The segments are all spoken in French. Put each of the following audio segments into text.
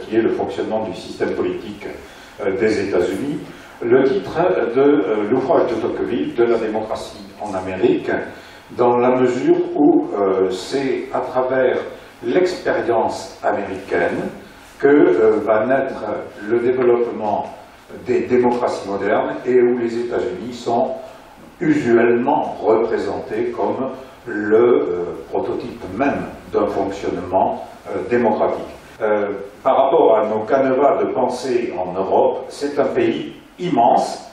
qui est le fonctionnement du système politique des États-Unis, le titre de l'ouvrage de Tocqueville, de la démocratie en Amérique, dans la mesure où c'est à travers l'expérience américaine que va naître le développement des démocraties modernes et où les États-Unis sont usuellement représentés comme le prototype même d'un fonctionnement démocratique. Par rapport à nos canevas de pensée en Europe, c'est un pays immense,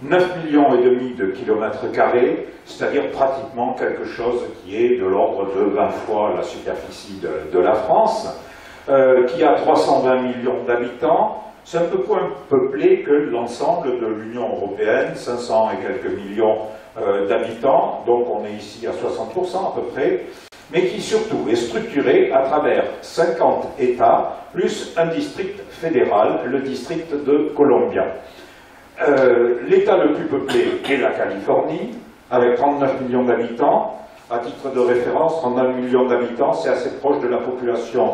9,5 millions de kilomètres carrés, c'est-à-dire pratiquement quelque chose qui est de l'ordre de 20 fois la superficie de la France, qui a 320 millions d'habitants. C'est un peu moins peuplé que l'ensemble de l'Union européenne, 500 et quelques millions d'habitants, donc on est ici à 60% à peu près, mais qui surtout est structuré à travers 50 États, plus un district fédéral, le district de Columbia. L'État le plus peuplé est la Californie, avec 39 millions d'habitants. À titre de référence, 39 millions d'habitants, c'est assez proche de la population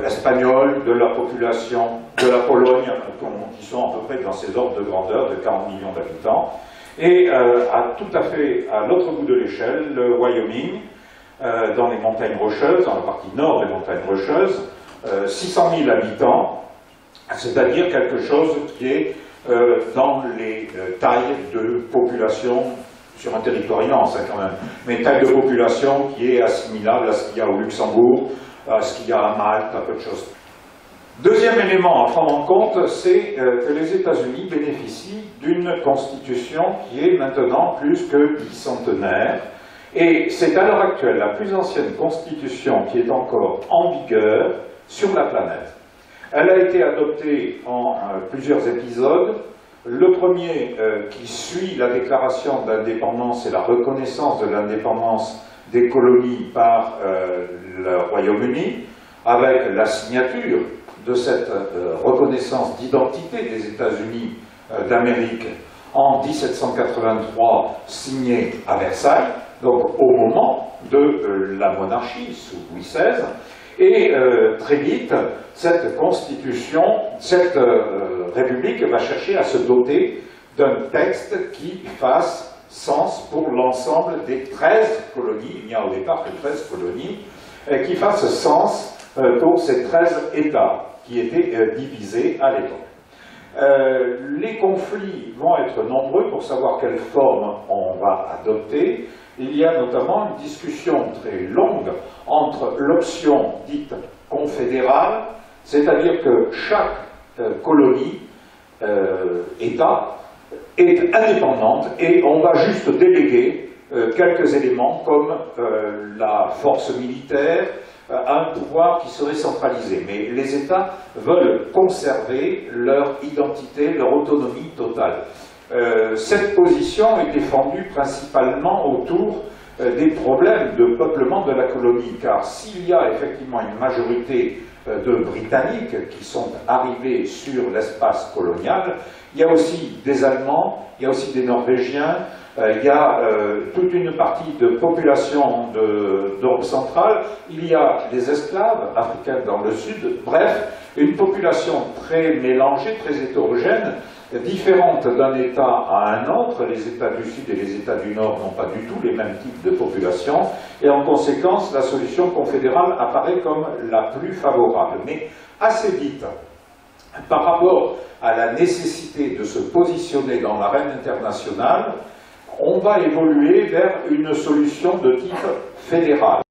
espagnole, de la population de la Pologne, qui sont à peu près dans ces ordres de grandeur, de 40 millions d'habitants. Et tout à fait à l'autre bout de l'échelle, le Wyoming, dans les montagnes rocheuses, dans la partie nord des montagnes rocheuses, 600 000 habitants, c'est-à-dire quelque chose qui est dans les tailles de population sur un territoire immense quand même, mais taille de population qui est assimilable à ce qu'il y a au Luxembourg, à ce qu'il y a à Malte, à peu de choses. Deuxième élément à prendre en compte, c'est que les États-Unis bénéficient d'une constitution qui est maintenant plus que bicentenaire, et c'est à l'heure actuelle la plus ancienne constitution qui est encore en vigueur sur la planète. Elle a été adoptée en plusieurs épisodes. Le premier qui suit la déclaration d'indépendance et la reconnaissance de l'indépendance des colonies par le Royaume-Uni, avec la signature de cette reconnaissance d'identité des États-Unis d'Amérique en 1783, signée à Versailles, donc au moment de la monarchie sous Louis XVI. Et très vite, cette constitution, cette république va chercher à se doter d'un texte qui fasse sens pour l'ensemble des 13 colonies, il n'y a au départ que 13 colonies, qui fasse sens pour ces 13 États qui étaient divisés à l'époque. Les conflits vont être nombreux pour savoir quelle forme on va adopter. Il y a notamment une discussion très longue entre l'option dite confédérale, c'est-à-dire que chaque colonie, État, est indépendante et on va juste déléguer quelques éléments comme la force militaire, un pouvoir qui serait centralisé. Mais les États veulent conserver leur identité, leur autonomie totale. Cette position est défendue principalement autour des problèmes de peuplement de la colonie, car s'il y a effectivement une majorité de Britanniques qui sont arrivés sur l'espace colonial, il y a aussi des Allemands, il y a aussi des Norvégiens, il y a toute une partie de population d'Europe centrale, il y a des esclaves africains dans le sud, bref, une population très mélangée, très hétérogène, différente d'un État à un autre. Les États du Sud et les États du Nord n'ont pas du tout les mêmes types de population, et en conséquence, la solution confédérale apparaît comme la plus favorable. Mais assez vite, par rapport à la nécessité de se positionner dans l'arène internationale, on va évoluer vers une solution de type fédéral.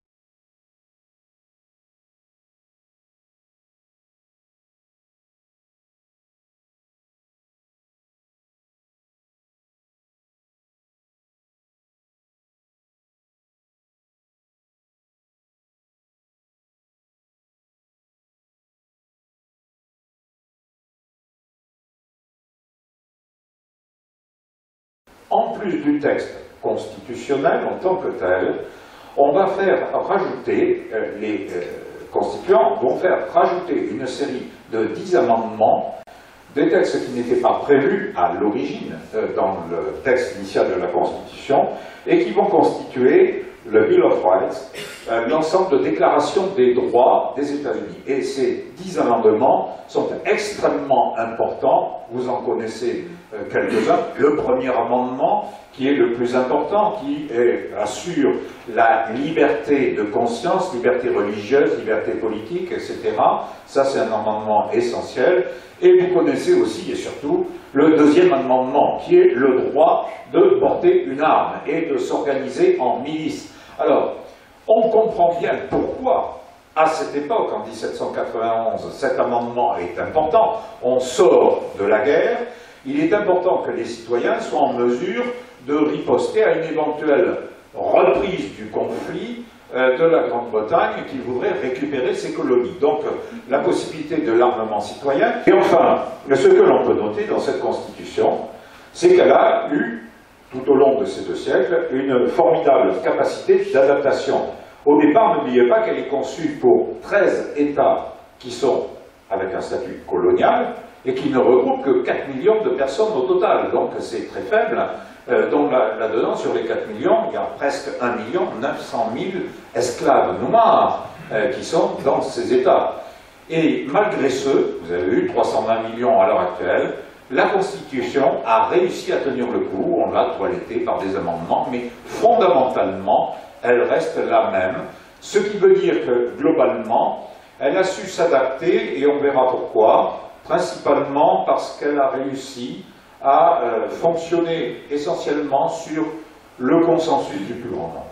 En plus du texte constitutionnel en tant que tel, on va faire rajouter, les constituants vont faire rajouter une série de 10 amendements, des textes qui n'étaient pas prévus à l'origine dans le texte initial de la Constitution, et qui vont constituer le Bill of Rights, l'ensemble de déclarations des droits des États-Unis. Et ces 10 amendements sont extrêmement importants, vous en connaissez quelques-uns. Le premier amendement, qui est le plus important, qui assure la liberté de conscience, liberté religieuse, liberté politique, etc. Ça, c'est un amendement essentiel. Et vous connaissez aussi et surtout le deuxième amendement, qui est le droit de porter une arme et de s'organiser en milice. Alors, on comprend bien pourquoi, à cette époque, en 1791, cet amendement est important. On sort de la guerre. Il est important que les citoyens soient en mesure de riposter à une éventuelle reprise du conflit de la Grande-Bretagne qui voudrait récupérer ses colonies. Donc, la possibilité de l'armement citoyen. Et enfin, ce que l'on peut noter dans cette Constitution, c'est qu'elle a eu, tout au long de ces 2 siècles, une formidable capacité d'adaptation. Au départ, n'oubliez pas qu'elle est conçue pour 13 États qui sont avec un statut colonial et qui ne regroupent que 4 millions de personnes au total. Donc, c'est très faible. Donc là-dedans, sur les 4 millions, il y a presque 1 900 000 esclaves noirs qui sont dans ces États. Et malgré ce, vous avez eu 320 millions à l'heure actuelle, la Constitution a réussi à tenir le coup, on l'a toilettée par des amendements, mais fondamentalement, elle reste la même. Ce qui veut dire que, globalement, elle a su s'adapter, et on verra pourquoi, principalement parce qu'elle a réussi à fonctionner essentiellement sur le consensus du plus grand nombre.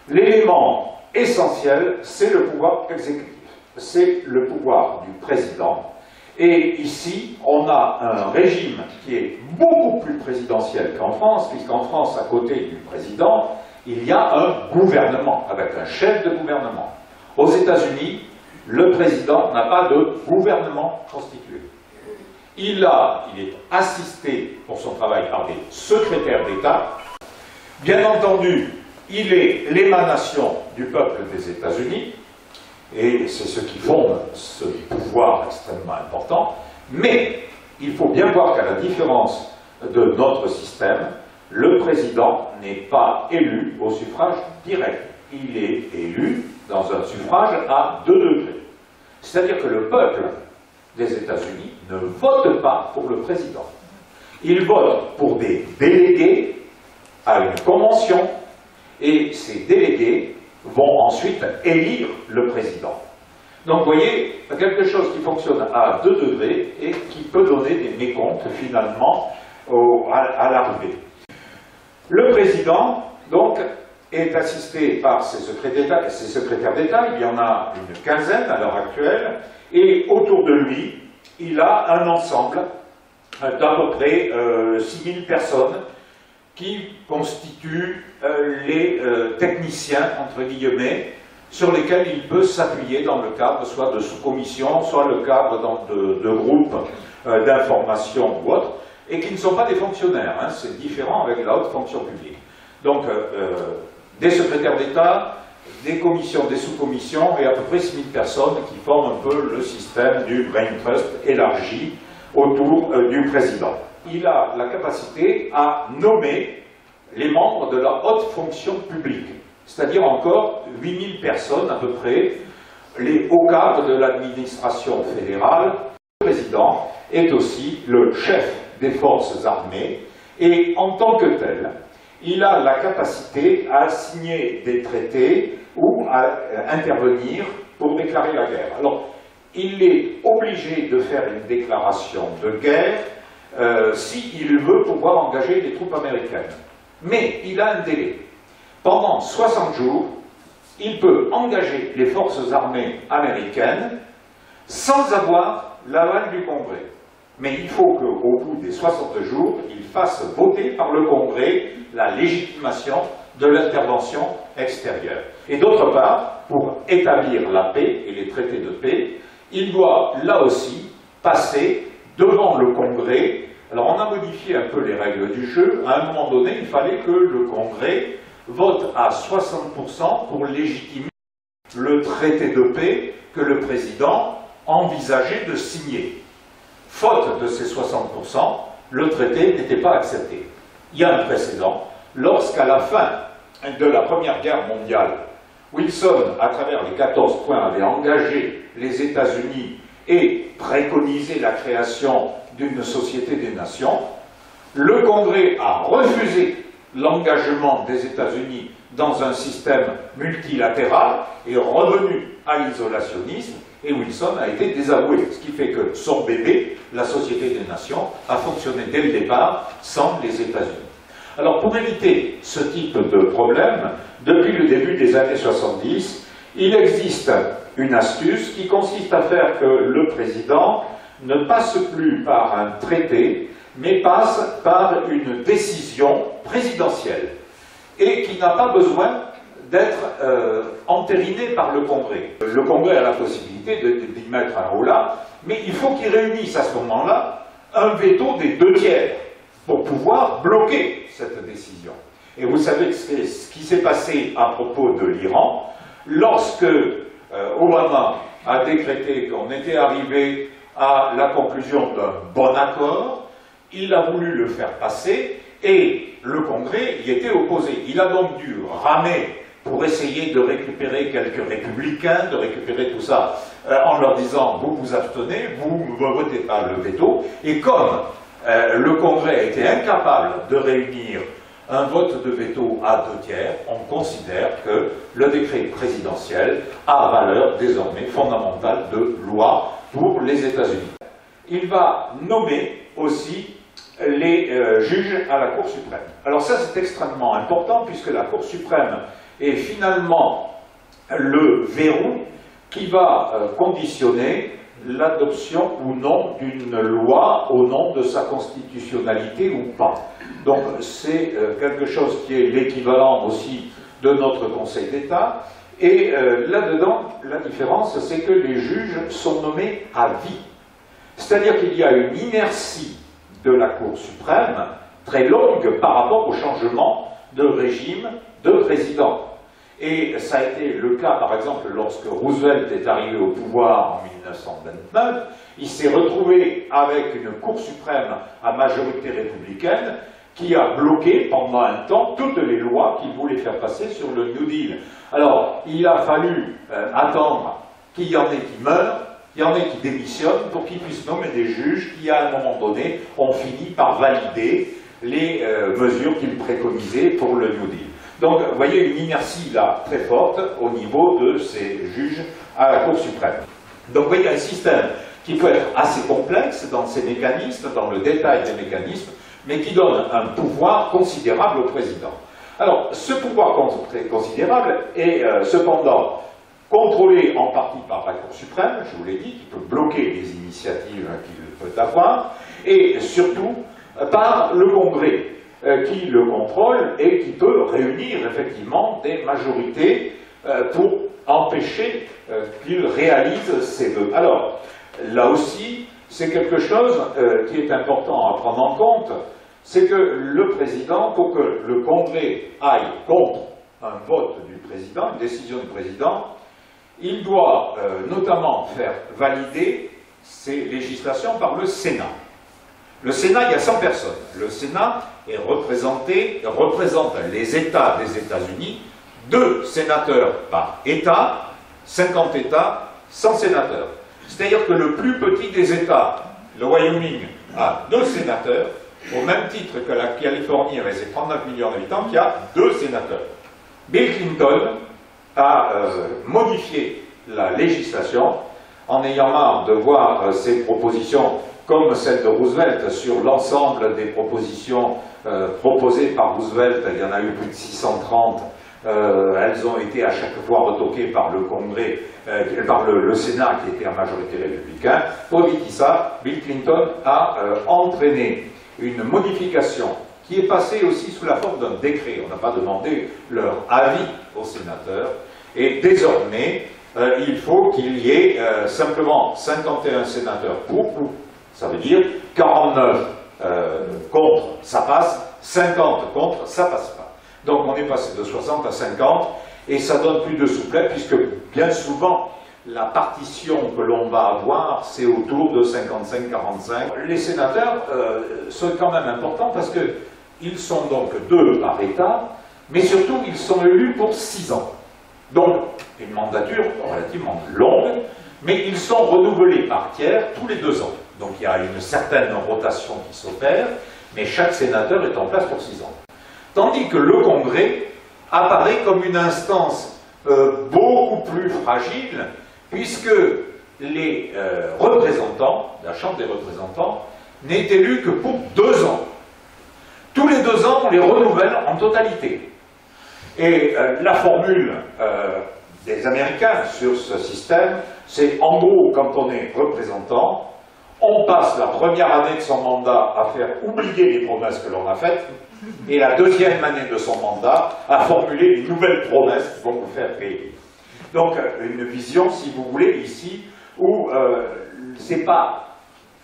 L'élément essentiel, c'est le pouvoir exécutif, c'est le pouvoir du président. Et ici, on a un régime qui est beaucoup plus présidentiel qu'en France, puisqu'en France, à côté du président, il y a un gouvernement, avec un chef de gouvernement. Aux États-Unis, le président n'a pas de gouvernement constitué. Il est assisté pour son travail par des secrétaires d'État. Bien entendu, il est l'émanation du peuple des États-Unis, et c'est ce qui fonde ce pouvoir extrêmement important. Mais il faut bien voir qu'à la différence de notre système, le président n'est pas élu au suffrage direct. Il est élu dans un suffrage à 2 degrés. C'est-à-dire que le peuple des États-Unis ne vote pas pour le président. Il vote pour des délégués à une convention, et ces délégués vont ensuite élire le président. Donc vous voyez, quelque chose qui fonctionne à 2 degrés et qui peut donner des mécomptes finalement à l'arrivée. Le président, donc, est assisté par ses secrétaires d'État, il y en a une quinzaine à l'heure actuelle, et autour de lui, il a un ensemble d'à peu près 6000 personnes qui constituent les techniciens, entre guillemets, sur lesquels il peut s'appuyer dans le cadre soit de sous-commissions, soit le cadre de groupes d'information ou autres, et qui ne sont pas des fonctionnaires, hein, c'est différent avec la haute fonction publique. Donc, des secrétaires d'État, des commissions, des sous-commissions, et à peu près 6000 personnes qui forment un peu le système du Brain Trust élargi autour du président. Il a la capacité à nommer les membres de la haute fonction publique, c'est-à-dire encore 8000 personnes à peu près, les hauts cadres de l'administration fédérale. Le président est aussi le chef des forces armées, et en tant que tel, il a la capacité à signer des traités ou à intervenir pour déclarer la guerre. Alors, il est obligé de faire une déclaration de guerre s'il veut pouvoir engager des troupes américaines. Mais il a un délai. Pendant 60 jours, il peut engager les forces armées américaines sans avoir l'aval du Congrès. Mais il faut qu'au bout des 60 jours, il fasse voter par le Congrès la légitimation de l'intervention extérieure. Et d'autre part, pour établir la paix et les traités de paix, il doit là aussi passer devant le Congrès. Alors on a modifié un peu les règles du jeu. À un moment donné, il fallait que le Congrès vote à 60% pour légitimer le traité de paix que le président envisageait de signer. Faute de ces 60%, le traité n'était pas accepté. Il y a un précédent. Lorsqu'à la fin de la Première Guerre mondiale, Wilson, à travers les 14 points, avait engagé les États-Unis et préconisé la création d'une société des nations. Le Congrès a refusé l'engagement des États-Unis dans un système multilatéral et revenu à l'isolationnisme, et Wilson a été désavoué, ce qui fait que son bébé, la Société des Nations, a fonctionné dès le départ sans les États-Unis. Alors pour éviter ce type de problème, depuis le début des années 70, il existe une astuce qui consiste à faire que le président ne passe plus par un traité, mais passe par une décision présidentielle, et qui n'a pas besoin d'être entériné par le Congrès. Le Congrès a la possibilité d'y mettre un holà, mais il faut qu'il réunisse à ce moment-là un veto des 2/3 pour pouvoir bloquer cette décision. Et vous savez ce qui s'est passé à propos de l'Iran, lorsque Obama a décrété qu'on était arrivé à la conclusion d'un bon accord, il a voulu le faire passer et le Congrès y était opposé. Il a donc dû ramer pour essayer de récupérer quelques républicains, de récupérer tout ça, en leur disant « vous vous abstenez, vous ne votez pas le veto ». Et comme le Congrès a été incapable de réunir un vote de veto à 2/3, on considère que le décret présidentiel a valeur désormais fondamentale de loi pour les États-Unis. Il va nommer aussi les juges à la Cour suprême. Alors ça c'est extrêmement important puisque la Cour suprême est finalement le verrou qui va conditionner l'adoption ou non d'une loi au nom de sa constitutionnalité ou pas. Donc c'est quelque chose qui est l'équivalent aussi de notre Conseil d'État. Et là-dedans, la différence, c'est que les juges sont nommés à vie. C'est-à-dire qu'il y a une inertie de la Cour suprême très longue par rapport au changement de régime de président. Et ça a été le cas, par exemple, lorsque Roosevelt est arrivé au pouvoir en 1929, il s'est retrouvé avec une Cour suprême à majorité républicaine qui a bloqué pendant un temps toutes les lois qu'il voulait faire passer sur le New Deal. Alors, il a fallu attendre qu'il y en ait qui meurent, qu'il y en ait qui démissionnent pour qu'ils puissent nommer des juges qui, à un moment donné, ont fini par valider les mesures qu'ils préconisaient pour le New Deal. Donc, vous voyez une inertie là très forte au niveau de ces juges à la Cour suprême. Donc, vous voyez un système qui peut être assez complexe dans ses mécanismes, dans le détail des mécanismes, mais qui donne un pouvoir considérable au président. Alors, ce pouvoir considérable est cependant contrôlé en partie par la Cour suprême, je vous l'ai dit, qui peut bloquer les initiatives qu'il peut avoir, et surtout par le Congrès, qui le contrôle et qui peut réunir effectivement des majorités pour empêcher qu'il réalise ses vœux. Alors, là aussi, c'est quelque chose qui est important à prendre en compte, c'est que le président, pour que le Congrès aille contre un vote du président, une décision du président, il doit notamment faire valider ces législations par le Sénat. Le Sénat, il y a 100 personnes. Le Sénat représente les États des États-Unis, 2 sénateurs par État, 50 États, 100 sénateurs. C'est-à-dire que le plus petit des États, le Wyoming, a 2 sénateurs, au même titre que la Californie avec ses 39 millions d'habitants, qui a 2 sénateurs. Bill Clinton a modifié la législation en ayant marre de voir ses propositions comme celle de Roosevelt sur l'ensemble des propositions proposées par Roosevelt. Il y en a eu plus de 630. Elles ont été à chaque fois retoquées par le Congrès, par le Sénat qui était en majorité républicain. Pour éviter ça, Bill Clinton a entraîné une modification qui est passée aussi sous la forme d'un décret. On n'a pas demandé leur avis aux sénateurs. Et désormais, il faut qu'il y ait simplement 51 sénateurs pour, ça veut dire 49 contre, ça passe, 50 contre, ça passe pas. Donc on est passé de 60 à 50, et ça donne plus de souplesse, puisque bien souvent, la partition que l'on va avoir, c'est autour de 55-45. Les sénateurs sont quand même importants parce qu'ils sont donc 2 par État, mais surtout ils sont élus pour 6 ans. Donc une mandature relativement longue, mais ils sont renouvelés par tiers tous les 2 ans. Donc il y a une certaine rotation qui s'opère, mais chaque sénateur est en place pour 6 ans. Tandis que le Congrès apparaît comme une instance beaucoup plus fragile, puisque les représentants, la Chambre des représentants, n'est élue que pour 2 ans. Tous les 2 ans, on les renouvelle en totalité. Et la formule des Américains sur ce système, c'est en gros, quand on est représentant, on passe la première année de son mandat à faire oublier les promesses que l'on a faites, et la deuxième année de son mandat à formuler de nouvelles promesses qui vont vous faire payer. Donc une vision, si vous voulez, ici, où c'est pas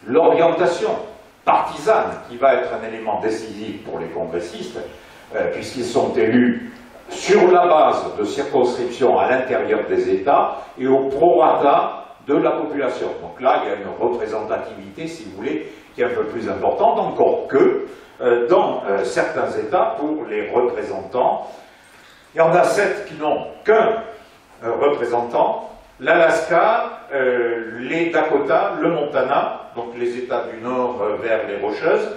l'orientation partisane qui va être un élément décisif pour les congressistes, puisqu'ils sont élus sur la base de circonscriptions à l'intérieur des États et au prorata de la population. Donc là, il y a une représentativité, si vous voulez, qui est un peu plus importante, encore que dans certains États, pour les représentants, il y en a 7 qui n'ont qu'un représentant, l'Alaska, les Dakota, le Montana, donc les États du Nord vers les Rocheuses,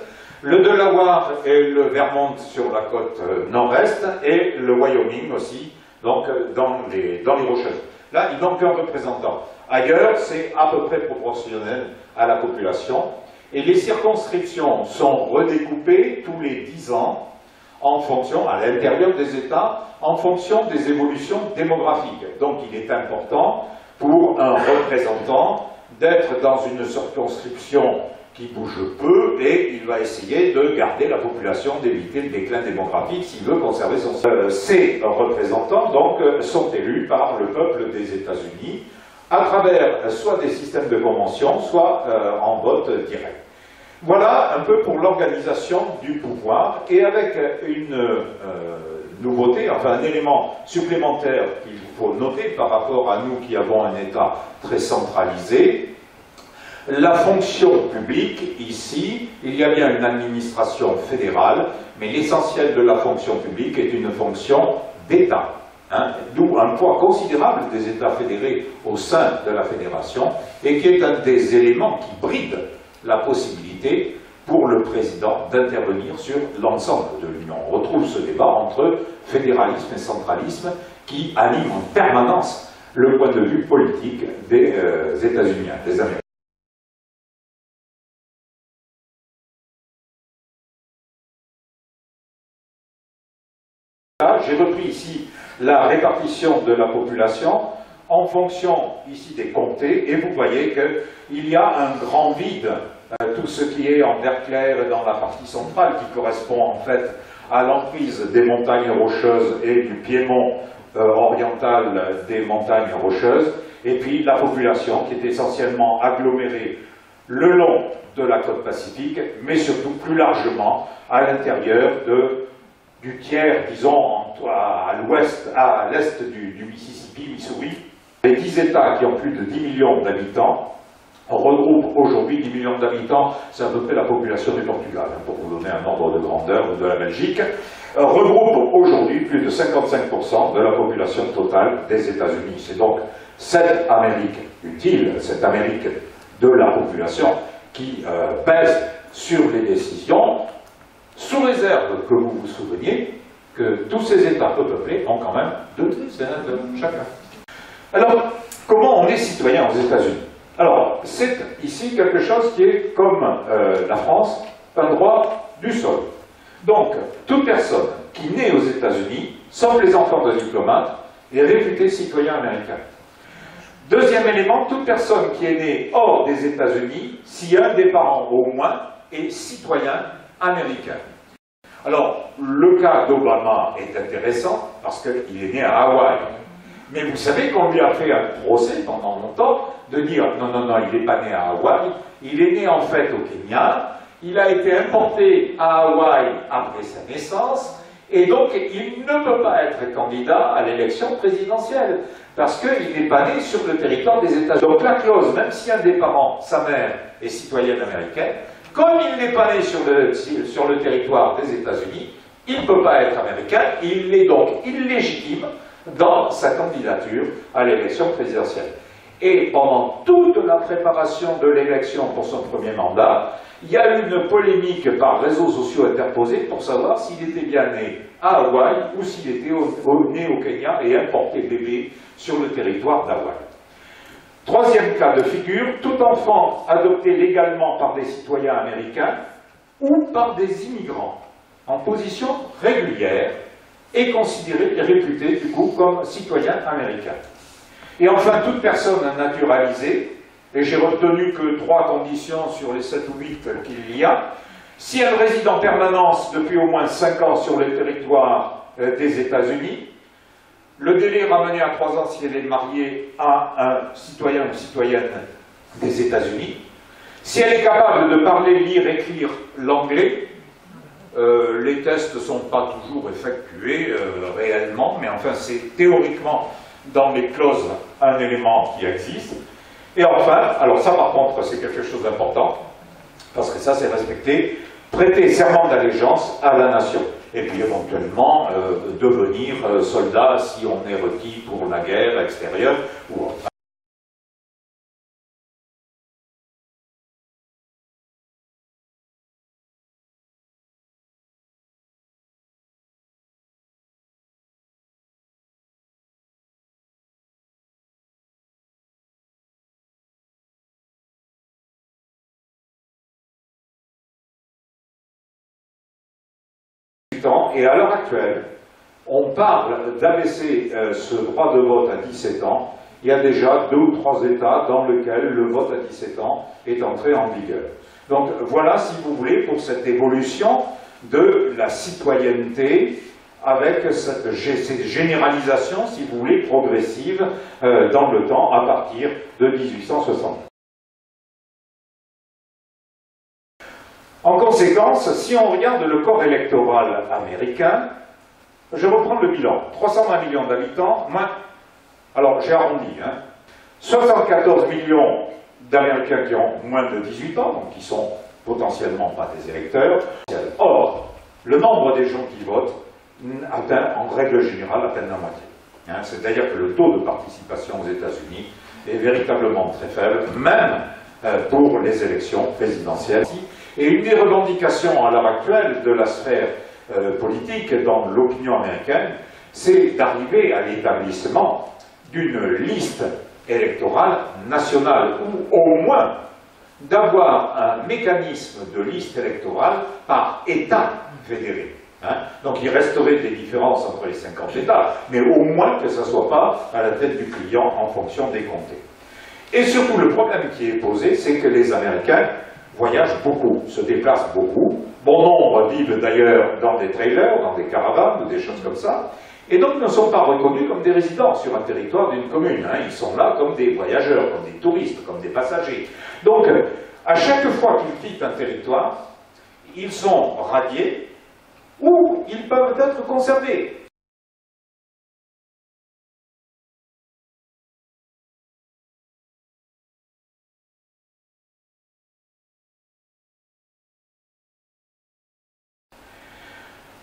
le Delaware et le Vermont sur la côte nord-est, et le Wyoming aussi, donc dans les Rocheuses. Là, il manque un représentant. Ailleurs, c'est à peu près proportionnel à la population. Et les circonscriptions sont redécoupées tous les 10 ans en fonction, à l'intérieur des États, en fonction des évolutions démographiques. Donc il est important pour un représentant d'être dans une circonscription qui bouge peu, et il va essayer de garder la population, d'éviter le déclin démographique s'il veut conserver son... Ces représentants donc sont élus par le peuple des États-Unis à travers soit des systèmes de convention, soit en vote direct. Voilà un peu pour l'organisation du pouvoir, et avec une nouveauté, enfin un élément supplémentaire qu'il faut noter par rapport à nous qui avons un État très centralisé. La fonction publique, ici, il y a bien une administration fédérale, mais l'essentiel de la fonction publique est une fonction d'État. D'où un poids considérable des États fédérés au sein de la fédération, et qui est un des éléments qui bride la possibilité pour le président d'intervenir sur l'ensemble de l'Union. On retrouve ce débat entre fédéralisme et centralisme qui anime en permanence le point de vue politique des États-Unis, des Américains. J'ai repris ici la répartition de la population en fonction ici des comtés, et vous voyez qu'il y a un grand vide, tout ce qui est en vert clair dans la partie centrale, qui correspond en fait à l'emprise des montagnes rocheuses et du piémont oriental des montagnes rocheuses, et puis la population qui est essentiellement agglomérée le long de la côte pacifique, mais surtout plus largement à l'intérieur du tiers, disons, à l'ouest, à l'est du Mississippi, Missouri. Les 10 États qui ont plus de 10 millions d'habitants regroupent aujourd'hui 10 millions d'habitants, c'est à peu près la population du Portugal, pour vous donner un ordre de grandeur, ou de la Belgique, regroupent aujourd'hui plus de 55% de la population totale des États-Unis. C'est donc cette Amérique utile, cette Amérique de la population, qui pèse sur les décisions, sous réserve que vous vous souveniez que tous ces États peu peuplés ont quand même 2 sénateurs chacun. Alors, comment on est citoyen aux États-Unis? Alors, c'est ici quelque chose qui est, comme la France, un droit du sol. Donc, toute personne qui naît aux États-Unis, sauf les enfants de diplomates, est réputée citoyen américain. Deuxième élément, toute personne qui est née hors des États-Unis, si un des parents au moins est citoyen américain. Alors, le cas d'Obama est intéressant parce qu'il est né à Hawaï. Mais vous savez qu'on lui a fait un procès pendant longtemps de dire non, non, non, il n'est pas né à Hawaï, il est né en fait au Kenya, il a été importé à Hawaï après sa naissance, et donc il ne peut pas être candidat à l'élection présidentielle parce qu'il n'est pas né sur le territoire des États-Unis. Donc la clause, même si un des parents, sa mère, est citoyenne américaine, comme il n'est pas né sur le territoire des États-Unis, il ne peut pas être américain, il est donc illégitime dans sa candidature à l'élection présidentielle. Et pendant toute la préparation de l'élection pour son premier mandat, il y a eu une polémique par réseaux sociaux interposés pour savoir s'il était bien né à Hawaï ou s'il était né au Kenya et importé bébé sur le territoire d'Hawaï. Troisième cas de figure, tout enfant adopté légalement par des citoyens américains ou par des immigrants en position régulière est considéré et réputé du coup comme citoyen américain. Et enfin, toute personne naturalisée, et j'ai retenu que 3 conditions sur les 7 ou 8 qu'il y a, si elle réside en permanence depuis au moins 5 ans sur le territoire des États-Unis, le délai est ramené à 3 ans si elle est mariée à un citoyen ou citoyenne des États-Unis. Si elle est capable de parler, lire, écrire l'anglais, les tests ne sont pas toujours effectués réellement, mais enfin c'est théoriquement dans les clauses un élément qui existe. Et enfin, alors ça par contre c'est quelque chose d'important, parce que ça c'est respecté, prêter serment d'allégeance à la nation. Et puis éventuellement devenir soldat si on est requis pour la guerre extérieure ou autre. Et à l'heure actuelle, on parle d'abaisser ce droit de vote à 17 ans. Il y a déjà 2 ou 3 États dans lesquels le vote à 17 ans est entré en vigueur. Donc voilà, si vous voulez, pour cette évolution de la citoyenneté avec cette généralisation, si vous voulez, progressive dans le temps à partir de 1860. En conséquence, si on regarde le corps électoral américain, je reprends le bilan. 320 millions d'habitants, alors j'ai arrondi, 74 millions d'Américains qui ont moins de 18 ans, donc qui sont potentiellement pas des électeurs. Or, le nombre des gens qui votent atteint en règle générale à peine la moitié. C'est-à-dire que le taux de participation aux États-Unis est véritablement très faible, même pour les élections présidentielles. Et une des revendications à l'heure actuelle de la sphère politique dans l'opinion américaine, c'est d'arriver à l'établissement d'une liste électorale nationale, ou au moins d'avoir un mécanisme de liste électorale par État fédéré. Donc il resterait des différences entre les 50 États, mais au moins que ça ne soit pas à la tête du client en fonction des comtés. Et surtout, le problème qui est posé, c'est que les Américains voyagent beaucoup, se déplacent beaucoup. Bon nombre vivent d'ailleurs dans des trailers, dans des caravanes ou des choses comme ça, et donc ne sont pas reconnus comme des résidents sur un territoire d'une commune. Ils sont là comme des voyageurs, comme des touristes, comme des passagers. Donc, à chaque fois qu'ils quittent un territoire, ils sont radiés ou ils peuvent être conservés.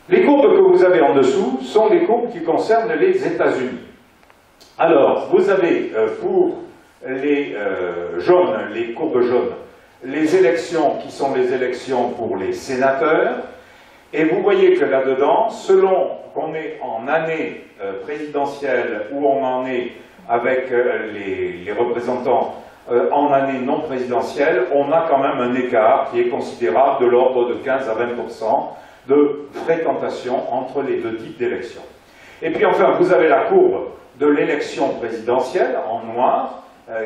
Les courbes que vous avez en dessous sont les courbes qui concernent les États-Unis. Alors, vous avez pour les jaunes, les courbes jaunes, les élections qui sont les élections pour les sénateurs, et vous voyez que là-dedans, selon qu'on est en année présidentielle ou on en est avec les représentants en année non présidentielle, on a quand même un écart qui est considérable de l'ordre de 15 à 20% de fréquentation entre les 2 types d'élections. Et puis enfin, vous avez la courbe de l'élection présidentielle en noir,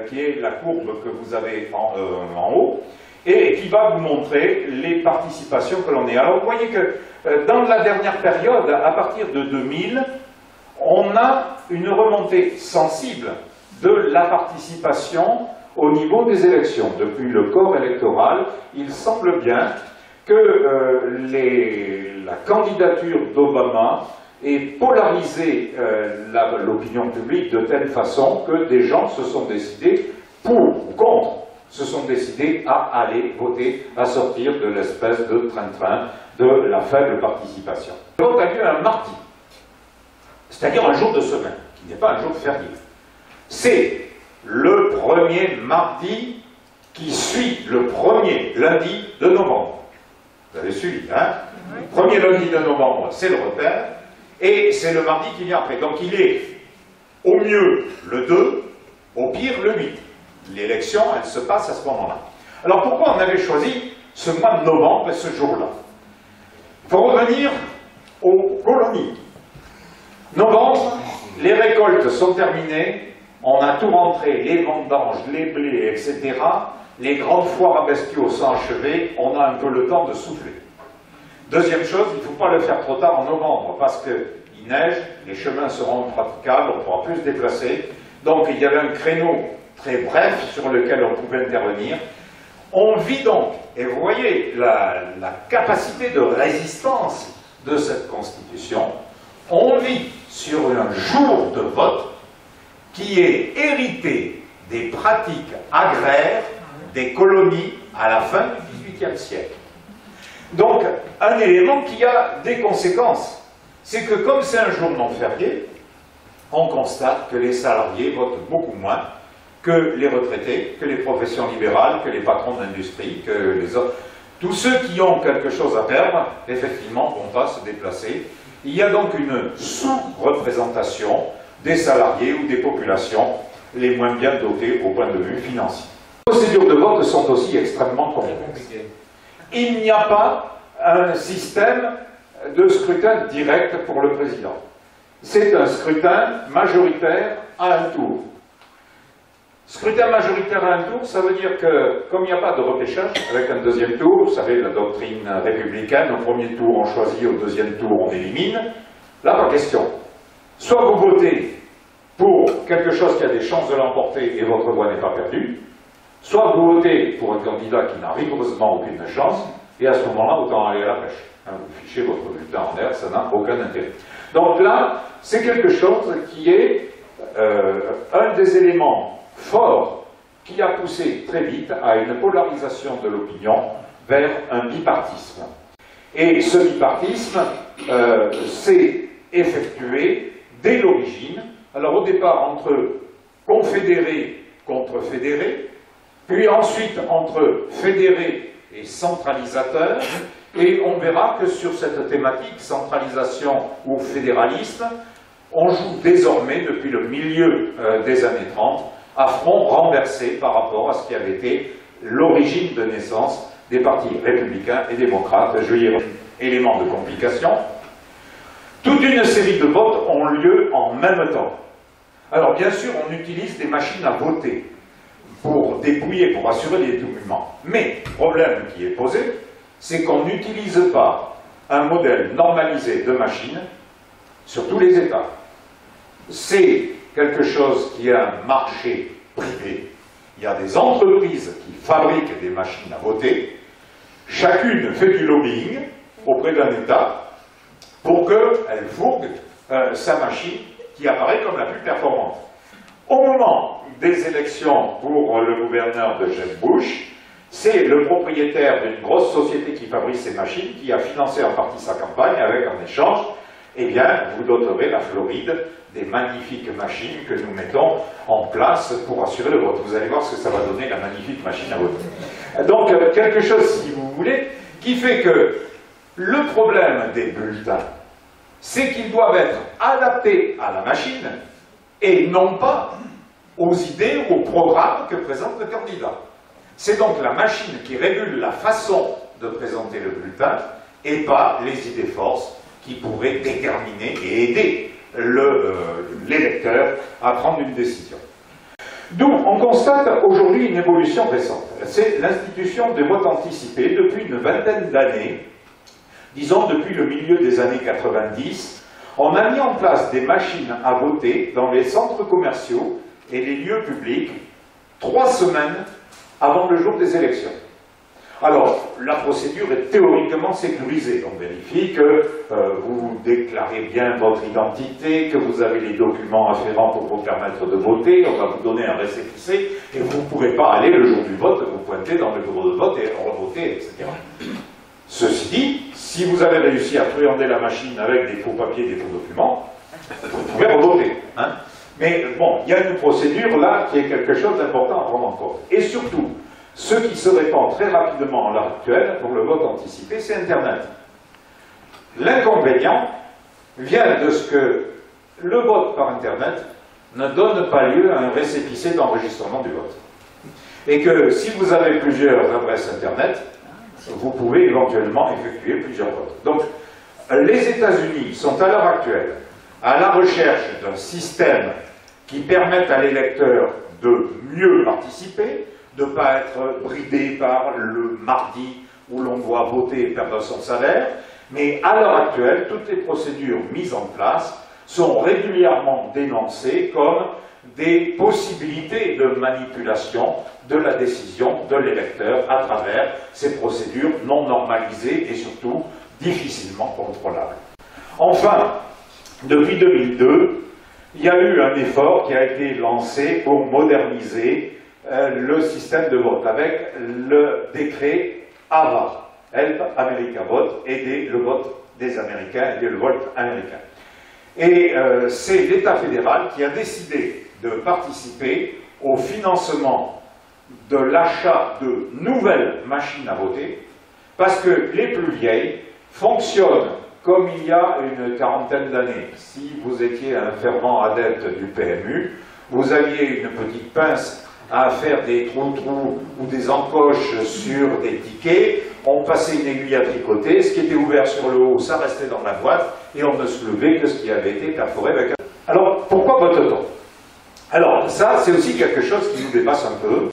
qui est la courbe que vous avez en haut, et qui va vous montrer les participations que l'on est. Alors vous voyez que dans la dernière période, à partir de 2000, on a une remontée sensible de la participation au niveau des élections. Depuis le corps électoral, il semble bien que la candidature d'Obama ait polarisé l'opinion publique de telle façon que des gens se sont décidés pour ou contre se sont décidés à aller voter, à sortir de l'espèce de train-train de la faible participation. Le vote a lieu un mardi, c'est-à-dire un jour de semaine, qui n'est pas un jour férié. C'est le premier mardi qui suit le premier lundi de novembre. Vous avez suivi, hein? Premier lundi de novembre, c'est le repère, et c'est le mardi qui vient après. Donc il est au mieux le 2, au pire le 8. L'élection, elle se passe à ce moment-là. Alors pourquoi on avait choisi ce mois de novembre et ce jour-là? Il faut revenir aux colonies. Novembre, les récoltes sont terminées, on a tout rentré, les vendanges, les blés, etc. Les grandes foires à bestiaux sont achevées, on a un peu le temps de souffler. Deuxième chose, il ne faut pas le faire trop tard en novembre, parce qu'il neige, les chemins seront impraticables, on pourra plus se déplacer. Donc il y avait un créneau très bref sur lequel on pouvait intervenir. On vit donc, et vous voyez la capacité de résistance de cette Constitution, on vit sur un jour de vote qui est hérité des pratiques agraires des colonies à la fin du XVIIIe siècle. Donc, un élément qui a des conséquences, c'est que comme c'est un jour non férié, on constate que les salariés votent beaucoup moins que les retraités, que les professions libérales, que les patrons d'industrie, que les autres. Tous ceux qui ont quelque chose à perdre, effectivement, vont pas se déplacer. Il y a donc une sous-représentation des salariés ou des populations les moins bien dotées au point de vue financier. Les procédures de vote sont aussi extrêmement complexes. Il n'y a pas un système de scrutin direct pour le président. C'est un scrutin majoritaire à un tour. Scrutin majoritaire à un tour, ça veut dire que, comme il n'y a pas de repêchage avec un deuxième tour, vous savez, la doctrine républicaine, au premier tour on choisit, au deuxième tour on élimine, là pas question. Soit vous votez pour quelque chose qui a des chances de l'emporter et votre voix n'est pas perdue, soit vous votez pour un candidat qui n'a rigoureusement aucune chance, et à ce moment-là, autant aller à la pêche. Vous fichez votre bulletin en l'air, ça n'a aucun intérêt. Donc là, c'est quelque chose qui est un des éléments forts qui a poussé très vite à une polarisation de l'opinion vers un bipartisme. Et ce bipartisme s'est effectué dès l'origine, alors au départ entre confédérés contre fédérés, puis ensuite entre fédérés et centralisateurs, et on verra que sur cette thématique, centralisation ou fédéralisme, on joue désormais, depuis le milieu des années 30, à front renversé par rapport à ce qui avait été l'origine de naissance des partis républicains et démocrates. Je vais y revenir. Élément de complication. Toute une série de votes ont lieu en même temps. Alors bien sûr, on utilise des machines à voter pour dépouiller, pour assurer les dédouanements. Mais le problème qui est posé, c'est qu'on n'utilise pas un modèle normalisé de machine sur tous les États. C'est quelque chose qui est un marché privé. Il y a des entreprises qui fabriquent des machines à voter. Chacune fait du lobbying auprès d'un État pour qu'elle fourgue sa machine qui apparaît comme la plus performante. Au moment des élections pour le gouverneur de Jeb Bush, c'est le propriétaire d'une grosse société qui fabrique ces machines qui a financé en partie sa campagne avec en échange, eh bien, vous doterez la Floride des magnifiques machines que nous mettons en place pour assurer le vote. Vous allez voir ce que ça va donner, la magnifique machine à voter. Donc, quelque chose, si vous voulez, qui fait que le problème des bulletins, c'est qu'ils doivent être adaptés à la machine et non pas aux idées ou au programme que présente le candidat. C'est donc la machine qui régule la façon de présenter le bulletin et pas les idées forces qui pourraient déterminer et aider l'électeur à prendre une décision. D'où on constate aujourd'hui une évolution récente. C'est l'institution de vote anticipé depuis une vingtaine d'années, disons depuis le milieu des années 90. On a mis en place des machines à voter dans les centres commerciaux et les lieux publics 3 semaines avant le jour des élections. Alors, la procédure est théoriquement sécurisée. On vérifie que vous déclarez bien votre identité, que vous avez les documents afférents pour vous permettre de voter, on va vous donner un récépissé, et vous ne pourrez pas aller le jour du vote, vous pointer dans le bureau de vote et revoter, etc. Ceci dit, si vous avez réussi à truander la machine avec des faux papiers, des faux documents, vous pouvez revoter. Hein. Mais bon, il y a une procédure là qui est quelque chose d'important à prendre en compte. Et surtout, ce qui se répand très rapidement à l'heure actuelle pour le vote anticipé, c'est Internet. L'inconvénient vient de ce que le vote par Internet ne donne pas lieu à un récépissé d'enregistrement du vote. Et que si vous avez plusieurs adresses Internet, vous pouvez éventuellement effectuer plusieurs votes. Donc, les États-Unis sont à l'heure actuelle à la recherche d'un système qui permette à l'électeur de mieux participer, de ne pas être bridé par le mardi où l'on doit voter et perdre son salaire, mais à l'heure actuelle, toutes les procédures mises en place sont régulièrement dénoncées comme des possibilités de manipulation de la décision de l'électeur à travers ces procédures non normalisées et surtout difficilement contrôlables. Enfin, depuis 2002, il y a eu un effort qui a été lancé pour moderniser le système de vote avec le décret AVA, Help America Vote, aider le vote des Américains, aider le vote américain. Et c'est l'État fédéral qui a décidé de participer au financement de l'achat de nouvelles machines à voter, parce que les plus vieilles fonctionnent comme il y a une quarantaine d'années. Si vous étiez un fervent adepte du PMU, vous aviez une petite pince à faire des trous-trous ou des encoches sur des tickets, on passait une aiguille à tricoter, ce qui était ouvert sur le haut, ça restait dans la boîte, et on ne se levait que ce qui avait été perforé avec un... Alors, pourquoi vote-t-on? Alors, ça, c'est aussi quelque chose qui nous dépasse un peu.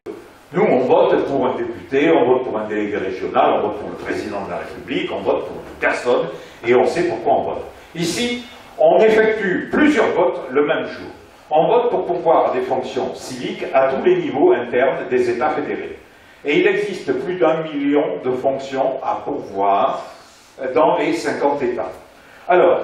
Nous, on vote pour un député, on vote pour un délégué régional, on vote pour le président de la République, on vote pour personne, et on sait pourquoi on vote. Ici, on effectue plusieurs votes le même jour. On vote pour pourvoir des fonctions civiques à tous les niveaux internes des États fédérés. Et il existe plus d'1 million de fonctions à pourvoir dans les 50 États. Alors,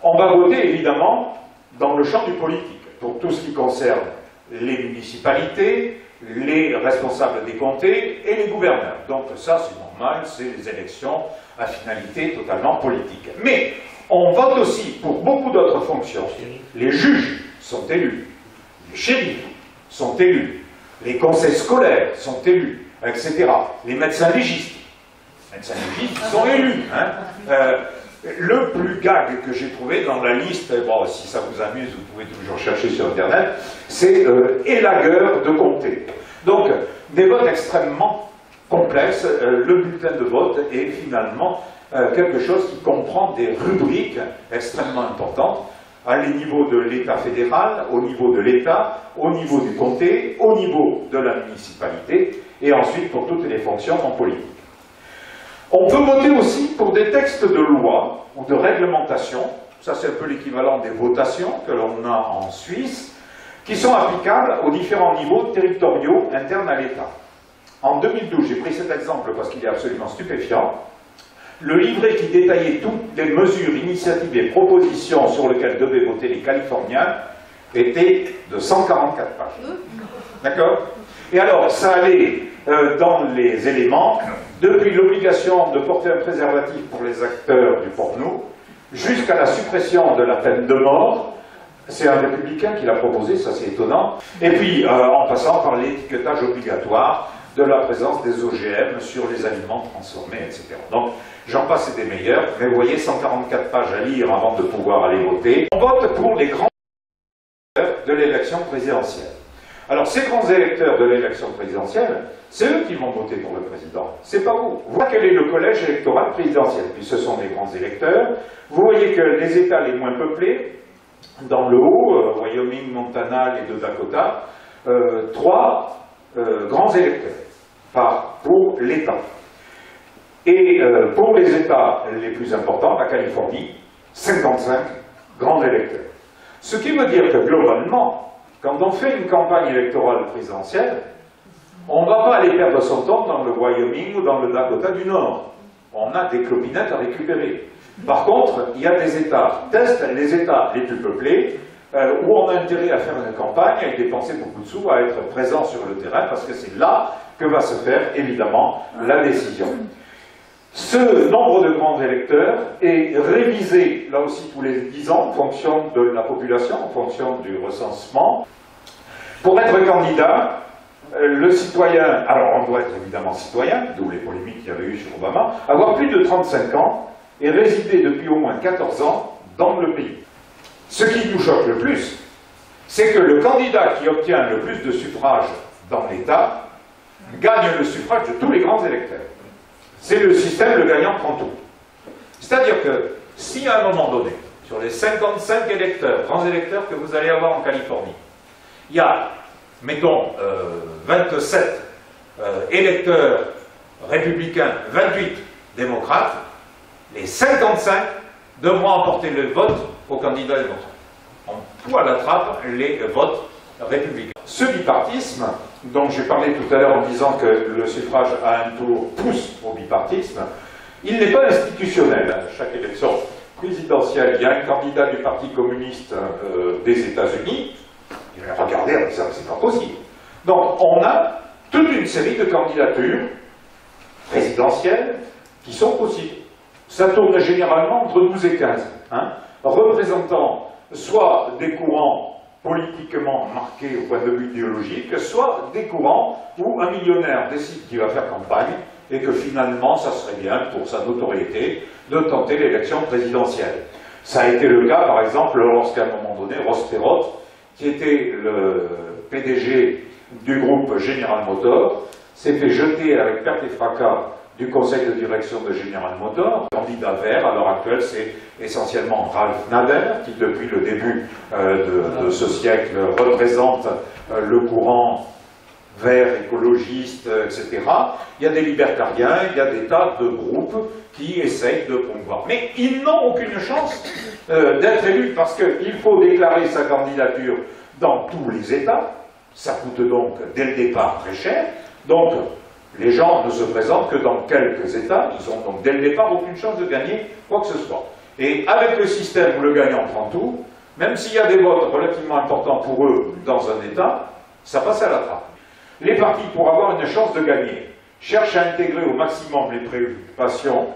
on va voter évidemment dans le champ du politique, pour tout ce qui concerne les municipalités, les responsables des comtés et les gouverneurs. Donc ça, c'est normal, c'est les élections à finalité totalement politique. Mais on vote aussi pour beaucoup d'autres fonctions. Les juges sont élus, les shérifs sont élus, les conseils scolaires sont élus, etc. Les médecins légistes sont élus. Hein. Le plus gag que j'ai trouvé dans la liste, bon, si ça vous amuse, vous pouvez toujours chercher sur Internet, c'est élagueur de comté. Donc, des votes extrêmement complexes. Le bulletin de vote est finalement quelque chose qui comprend des rubriques extrêmement importantes à les niveaux de l'État fédéral, au niveau de l'État, au niveau du comté, au niveau de la municipalité, et ensuite pour toutes les fonctions en politique. On peut voter aussi pour des textes de loi ou de réglementation, ça c'est un peu l'équivalent des votations que l'on a en Suisse, qui sont applicables aux différents niveaux territoriaux internes à l'État. En 2012, j'ai pris cet exemple parce qu'il est absolument stupéfiant, le livret qui détaillait toutes les mesures, initiatives et propositions sur lesquelles devaient voter les Californiens était de 144 pages. D'accord? Et alors, ça allait dans les éléments, depuis l'obligation de porter un préservatif pour les acteurs du porno, jusqu'à la suppression de la peine de mort. C'est un républicain qui l'a proposé, ça c'est étonnant. Et puis, en passant par l'étiquetage obligatoire de la présence des OGM sur les aliments transformés, etc. Donc, j'en passe et des meilleurs, mais vous voyez, 144 pages à lire avant de pouvoir aller voter. On vote pour les grands électeurs de l'élection présidentielle. Alors, ces grands électeurs de l'élection présidentielle, c'est eux qui vont voter pour le président. C'est pas vous. Vous voyez quel est le collège électoral présidentiel. Puis ce sont les grands électeurs. Vous voyez que les États les moins peuplés, dans le haut, Wyoming, Montana, les deux Dakota, 3 grands électeurs pour l'État. Et pour les États les plus importants, la Californie, 55 grands électeurs. Ce qui veut dire que globalement, quand on fait une campagne électorale présidentielle, On ne va pas aller perdre son temps dans le Wyoming ou dans le Dakota du Nord. On a des clopinettes à récupérer. Par contre, il y a des États, test les États les plus peuplés, où on a intérêt à faire une campagne, à y dépenser beaucoup de sous, à être présent sur le terrain, parce que c'est là que va se faire, évidemment, la décision. Ce nombre de grands électeurs est révisé, là aussi, tous les 10 ans, en fonction de la population, en fonction du recensement. Pour être candidat, le citoyen, alors on doit être évidemment citoyen, d'où les polémiques qu'il y avait eu sur Obama, avoir plus de 35 ans et résider depuis au moins 14 ans dans le pays. Ce qui nous choque le plus, c'est que le candidat qui obtient le plus de suffrages dans l'État gagne le suffrage de tous les grands électeurs. C'est le système, le gagnant prend tout. C'est-à-dire que si à un moment donné, sur les 55 électeurs, grands électeurs que vous allez avoir en Californie, il y a, mettons, 27 électeurs républicains, 28 démocrates, les 55 devront emporter le vote au candidat démocrate. On fout à la trappe les votes républicains. Ce bipartisme, dont j'ai parlé tout à l'heure en disant que le suffrage à un tour pousse au bipartisme, il n'est pas institutionnel. À chaque élection présidentielle, il y a un candidat du Parti communiste des États-Unis. Il va regarder en disant que c'est pas possible. Donc on a toute une série de candidatures présidentielles qui sont possibles. Ça tourne généralement entre 12 et 15, représentant soit des courants politiquement marqués au point de vue idéologique, soit des courants où un millionnaire décide qu'il va faire campagne et que finalement, ça serait bien pour sa notoriété de tenter l'élection présidentielle. Ça a été le cas, par exemple, lorsqu'à un moment donné, Ross Perot, qui était le PDG du groupe General Motors, s'est fait jeter avec perte et fracas du conseil de direction de General Motors. Le candidat vert, à l'heure actuelle, c'est essentiellement Ralph Nader, qui depuis le début de ce siècle représente le courant vert, écologiste, etc. Il y a des libertariens, il y a des tas de groupes qui essayent de promouvoir. Mais ils n'ont aucune chance d'être élus, parce qu'il faut déclarer sa candidature dans tous les États. Ça coûte donc, dès le départ, très cher. Donc, les gens ne se présentent que dans quelques États, ils ont donc dès le départ aucune chance de gagner quoi que ce soit. Et avec le système où le gagnant prend tout, même s'il y a des votes relativement importants pour eux dans un État, ça passe à la trappe. Les partis, pour avoir une chance de gagner, cherchent à intégrer au maximum les préoccupations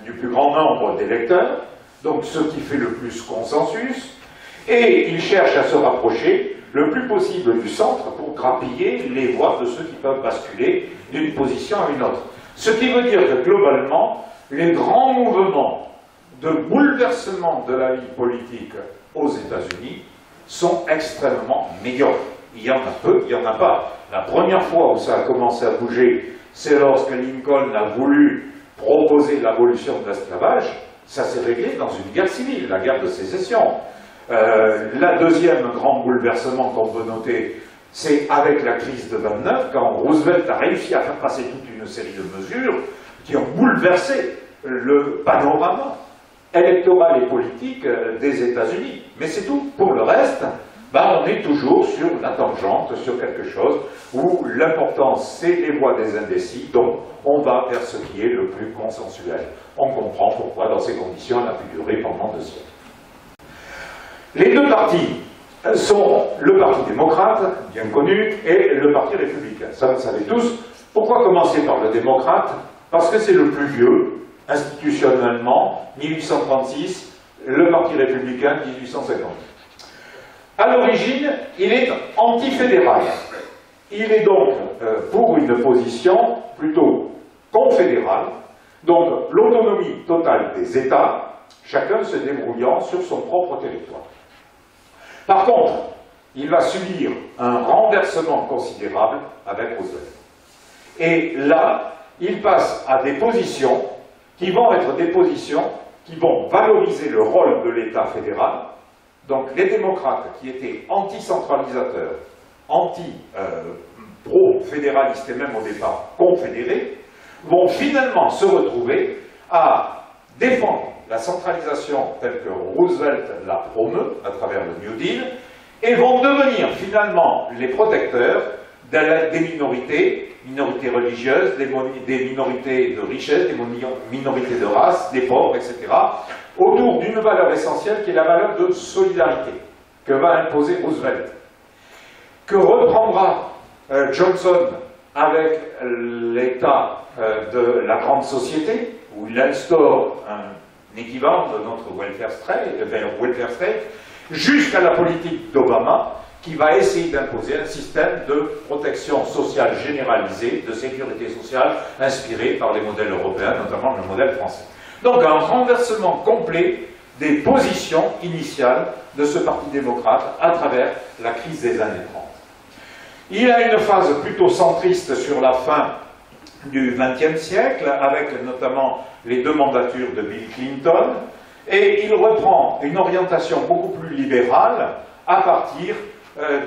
du plus grand nombre d'électeurs, donc ce qui fait le plus consensus, et ils cherchent à se rapprocher le plus possible du centre pour grappiller les voix de ceux qui peuvent basculer d'une position à une autre. Ce qui veut dire que globalement, les grands mouvements de bouleversement de la vie politique aux États-Unis sont extrêmement médiocres. Il y en a peu, il n'y en a pas. La première fois où ça a commencé à bouger, c'est lorsque Lincoln a voulu proposer l'abolition de l'esclavage. Ça s'est réglé dans une guerre civile, la guerre de sécession. La deuxième grand bouleversement qu'on peut noter, c'est avec la crise de 29, quand Roosevelt a réussi à faire passer toute une série de mesures qui ont bouleversé le panorama électoral et politique des États-Unis. Mais c'est tout. Pour le reste, on est toujours sur la tangente, sur quelque chose où l'important c'est les voix des indécis, donc on va vers ce qui est le plus consensuel. On comprend pourquoi dans ces conditions elle a pu durer pendant 2 siècles. Les deux partis sont le Parti démocrate, bien connu, et le Parti républicain. Ça, vous le savez tous. Pourquoi commencer par le démocrate? Parce que c'est le plus vieux, institutionnellement, 1836, le Parti républicain, 1850. À l'origine, il est antifédéral. Il est donc pour une position plutôt confédérale, donc l'autonomie totale des États, chacun se débrouillant sur son propre territoire. Par contre, il va subir un renversement considérable avec Roosevelt. Et là, il passe à des positions qui vont être des positions qui vont valoriser le rôle de l'État fédéral. Donc les démocrates qui étaient anti-centralisateurs, anti-pro-fédéralistes et même au départ confédérés, vont finalement se retrouver à défendre la centralisation telle que Roosevelt la promeut à travers le New Deal, et vont devenir finalement les protecteurs des minorités, minorités religieuses, des minorités de richesse, des minorités de race, des pauvres, etc., autour d'une valeur essentielle qui est la valeur de solidarité que va imposer Roosevelt, que reprendra Johnson avec l'état de la grande société, où il instaure un équivalent de notre welfare state, jusqu'à la politique d'Obama, qui va essayer d'imposer un système de protection sociale généralisée, de sécurité sociale, inspiré par les modèles européens, notamment le modèle français. Donc un renversement complet des positions initiales de ce Parti démocrate à travers la crise des années 30. Il a une phase plutôt centriste sur la fin du XXe siècle, avec notamment les deux mandatures de Bill Clinton, et il reprend une orientation beaucoup plus libérale à partir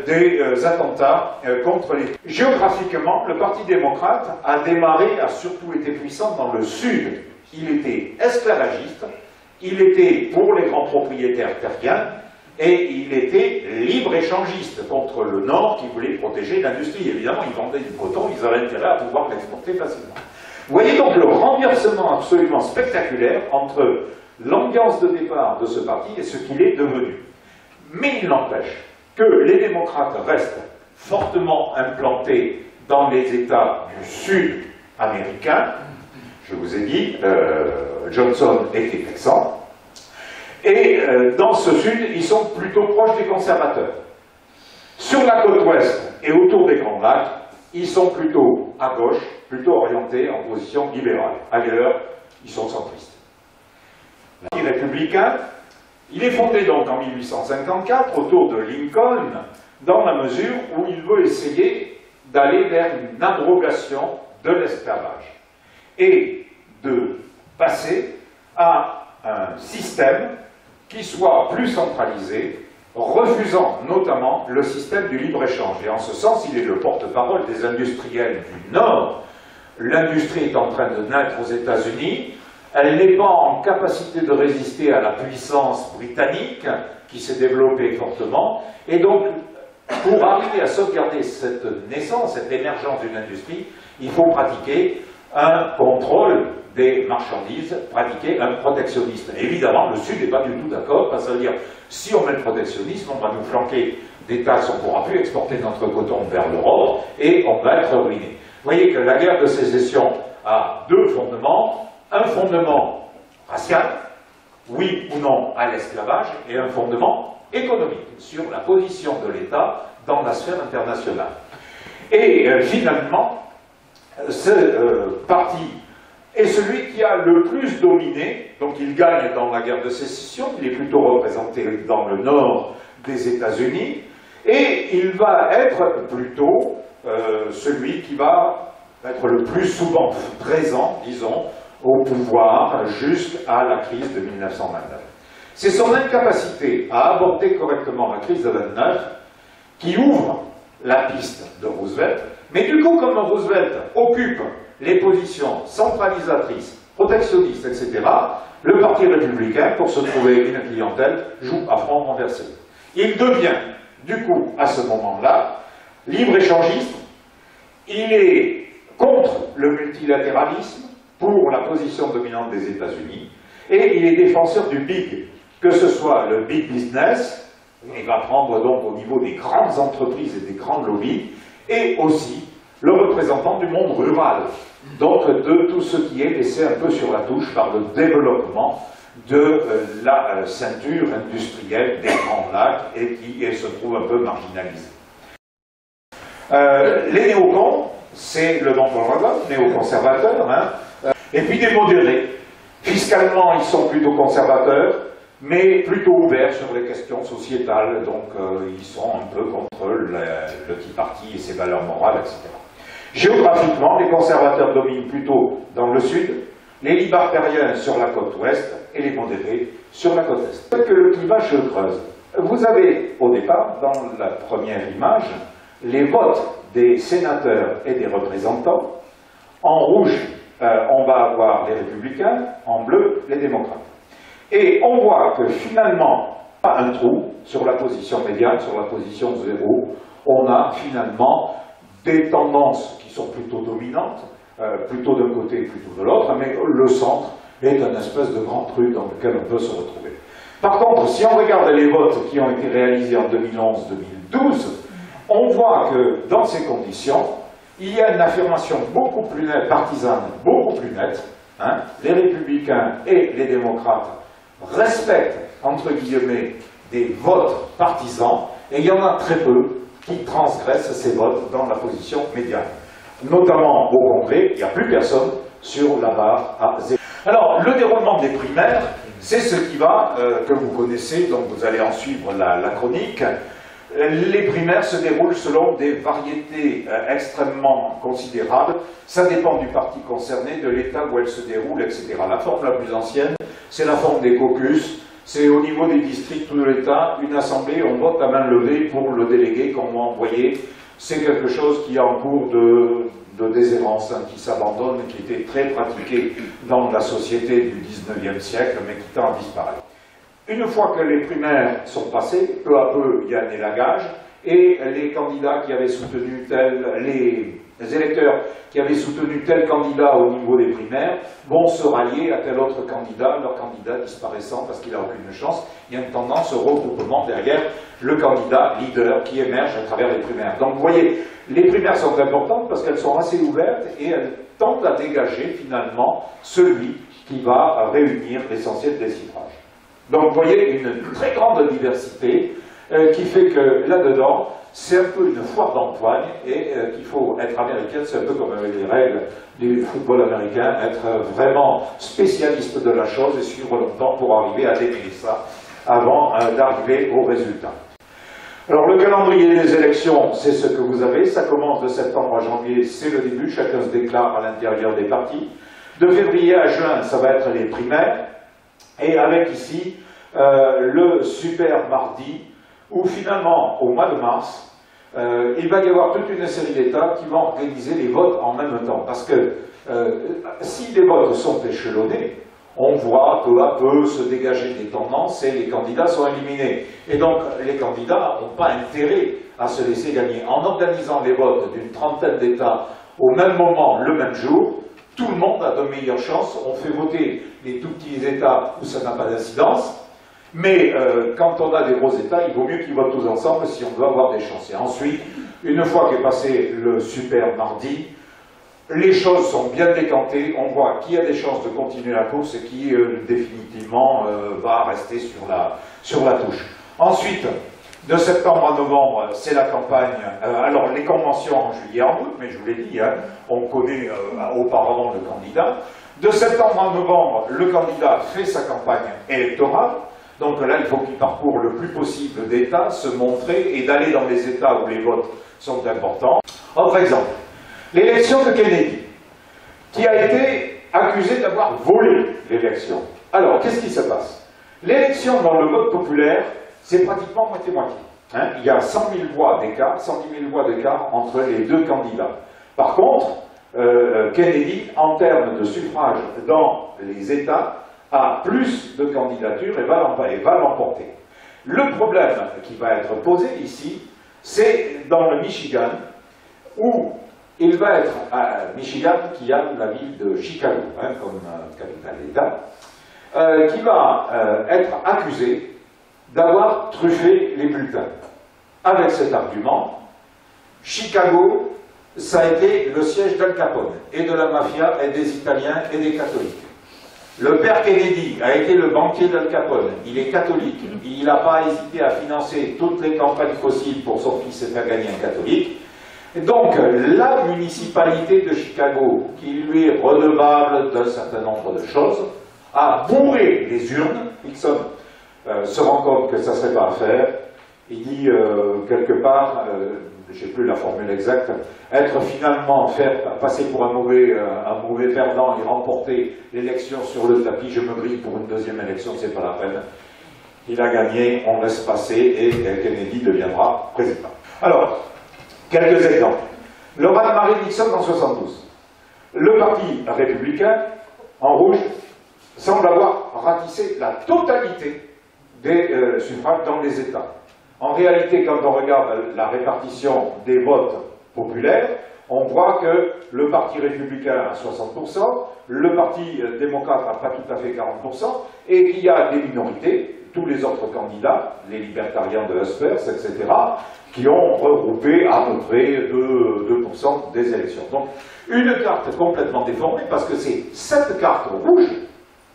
des attentats contre les... Géographiquement, le Parti démocrate a démarré, a surtout été puissant dans le sud. Il était esclavagiste, il était pour les grands propriétaires terriens, et il était libre-échangiste contre le Nord qui voulait protéger l'industrie. Évidemment, ils vendaient du coton, ils avaient intérêt à pouvoir l'exporter facilement. Vous voyez donc le renversement absolument spectaculaire entre l'ambiance de départ de ce parti et ce qu'il est devenu. Mais il n'empêche que les démocrates restent fortement implantés dans les États du Sud américain. Je vous ai dit, Johnson était texan. Et dans ce Sud, ils sont plutôt proches des conservateurs. Sur la côte ouest et autour des Grands Lacs, ils sont plutôt à gauche, plutôt orientés en position libérale. Ailleurs, ils sont centristes. Le Parti républicain, il est fondé donc en 1854 autour de Lincoln, dans la mesure où il veut essayer d'aller vers une abrogation de l'esclavage et de passer à un système qui soit plus centralisé, refusant notamment le système du libre-échange. Et en ce sens, il est le porte-parole des industriels du Nord. L'industrie est en train de naître aux États-Unis. Elle n'est pas en capacité de résister à la puissance britannique qui s'est développée fortement. Et donc, pour arriver à sauvegarder cette naissance, cette émergence d'une industrie, il faut pratiquer un contrôle des marchandises, pratiquer un protectionnisme. Et évidemment, le Sud n'est pas du tout d'accord, parce que ça veut dire, si on met le protectionnisme, on va nous flanquer des taxes, on ne pourra plus exporter notre coton vers l'Europe, et on va être ruiné. Vous voyez que la guerre de sécession a deux fondements, un fondement racial, oui ou non à l'esclavage, et un fondement économique, sur la position de l'État dans la sphère internationale. Et finalement, ce parti est celui qui a le plus dominé, donc il gagne dans la guerre de sécession, il est plutôt représenté dans le nord des États-Unis, et il va être plutôt celui qui va être le plus souvent présent, disons, au pouvoir jusqu'à la crise de 1929. C'est son incapacité à aborder correctement la crise de 1929 qui ouvre la piste de Roosevelt, mais du coup, comme Roosevelt occupe les positions centralisatrices, protectionnistes, etc., le Parti républicain, pour se trouver une clientèle, joue à front renversé. Il devient, du coup, à ce moment-là, libre-échangiste, il est contre le multilatéralisme, pour la position dominante des États-Unis, et il est défenseur du big, que ce soit le big business, il va prendre donc au niveau des grandes entreprises et des grandes lobbies, et aussi le représentant du monde rural, donc de tout ce qui est laissé un peu sur la touche par le développement de la ceinture industrielle des Grands Lacs et qui se trouve un peu marginalisée. Les néocons, c'est le nom qu'on leur donne, néoconservateurs, hein, et puis des modérés. Fiscalement, ils sont plutôt conservateurs, mais plutôt ouverts sur les questions sociétales, donc ils sont un peu contre le Tea Party et ses valeurs morales, etc. Géographiquement, les conservateurs dominent plutôt dans le sud, les libertariens sur la côte ouest et les modérés sur la côte est. Que le clivage se creuse. Vous avez au départ, dans la première image, les votes des sénateurs et des représentants. En rouge, on va avoir les républicains, en bleu, les démocrates. Et on voit que finalement, pas un trou sur la position médiane, sur la position zéro, on a finalement des tendances qui sont plutôt dominantes, plutôt d'un côté, plutôt de l'autre, mais le centre est un espèce de grand truc dans lequel on peut se retrouver. Par contre, si on regarde les votes qui ont été réalisés en 2011-2012, on voit que dans ces conditions, il y a une affirmation beaucoup plus nette, partisane, beaucoup plus nette. Hein. Les républicains et les démocrates respectent, entre guillemets, des votes partisans, et il y en a très peu qui transgressent ces votes dans la position médiane. Notamment au Congrès, il n'y a plus personne sur la barre à 0. Alors, le déroulement des primaires, c'est ce qui va, que vous connaissez, donc vous allez en suivre la chronique. Les primaires se déroulent selon des variétés extrêmement considérables. Ça dépend du parti concerné, de l'État où elle se déroule, etc. La forme la plus ancienne, c'est la forme des caucus. C'est au niveau des districts de l'État, une assemblée, on vote à main levée pour le délégué qu'on va envoyer. C'est quelque chose qui est en cours de déshérence, hein, qui s'abandonne, qui était très pratiqué dans la société du 19e siècle, mais qui tend à disparaître. Une fois que les primaires sont passées, peu à peu, il y a un élagage, et les candidats qui avaient soutenu les électeurs qui avaient soutenu tel candidat au niveau des primaires vont se rallier à tel autre candidat, leur candidat disparaissant parce qu'il n'a aucune chance. Il y a une tendance au regroupement derrière le candidat leader qui émerge à travers les primaires. Donc vous voyez, les primaires sont importantes parce qu'elles sont assez ouvertes et elles tentent à dégager finalement celui qui va réunir l'essentiel des suffrages. Donc vous voyez une très grande diversité qui fait que là-dedans, c'est un peu une foire d'empoigne et qu'il faut être américain, c'est un peu comme avec les règles du football américain, être vraiment spécialiste de la chose et suivre longtemps pour arriver à démêler ça avant d'arriver au résultat. Alors le calendrier des élections, c'est ce que vous avez, ça commence de septembre à janvier, c'est le début, chacun se déclare à l'intérieur des partis. De février à juin, ça va être les primaires, et avec ici le super mardi, où finalement, au mois de mars, il va y avoir toute une série d'États qui vont organiser les votes en même temps. Parce que si les votes sont échelonnés, on voit peu à peu se dégager des tendances et les candidats sont éliminés. Et donc les candidats n'ont pas intérêt à se laisser gagner. En organisant les votes d'une trentaine d'États au même moment, le même jour, tout le monde a de meilleures chances. On fait voter les tout petits États où ça n'a pas d'incidence. Mais quand on a des gros États, il vaut mieux qu'ils votent tous ensemble si on doit avoir des chances. Et ensuite, une fois qu'est passé le super mardi, les choses sont bien décantées, on voit qui a des chances de continuer la course et qui définitivement va rester sur la touche. Ensuite, de septembre à novembre, c'est la campagne, alors les conventions en juillet et en août, mais je vous l'ai dit, hein, on connaît auparavant le candidat. De septembre à novembre, le candidat fait sa campagne électorale. Donc là, il faut qu'il parcourt le plus possible d'États, se montrer et d'aller dans les États où les votes sont importants. Autre exemple, l'élection de Kennedy, qui a été accusé d'avoir volé l'élection. Alors, qu'est-ce qui se passe? L'élection dans le vote populaire, c'est pratiquement moitié-moitié. Hein, il y a 100 000 voix d'écart, 110 000 voix d'écart entre les deux candidats. Par contre, Kennedy, en termes de suffrage dans les États, a plus de candidatures et va l'emporter. Le problème qui va être posé ici, c'est dans le Michigan, où il va être à Michigan, qui a la ville de Chicago, hein, comme capitale d'État, qui va être accusé d'avoir truffé les bulletins. Avec cet argument, Chicago, ça a été le siège d'Al Capone, et de la mafia, et des Italiens, et des catholiques. Le père Kennedy a été le banquier d'Al Capone, il est catholique, il n'a pas hésité à financer toutes les campagnes fossiles pour son fils et faire gagner un catholique. Et donc, la municipalité de Chicago, qui lui est redevable d'un certain nombre de choses, a bourré les urnes. Nixon se rend compte que ça ne serait pas à faire. Il dit quelque part, je n'ai plus la formule exacte, être finalement, passer pour un mauvais perdant et remporter l'élection sur le tapis, je me grille pour une deuxième élection, c'est pas la peine. Il a gagné, on laisse passer et Kennedy deviendra président. Alors, quelques exemples. Le raz-de-marée de Nixon en 1972. Le parti républicain, en rouge, semble avoir ratissé la totalité des suffrages dans les États. En réalité, quand on regarde la répartition des votes populaire, on voit que le Parti républicain a 60%, le Parti démocrate n'a pas tout à fait 40%, et qu'il y a des minorités, tous les autres candidats, les libertariens de Huspers, etc., qui ont regroupé à peu près 2% des élections. Donc, une carte complètement déformée, parce que c'est cette carte rouge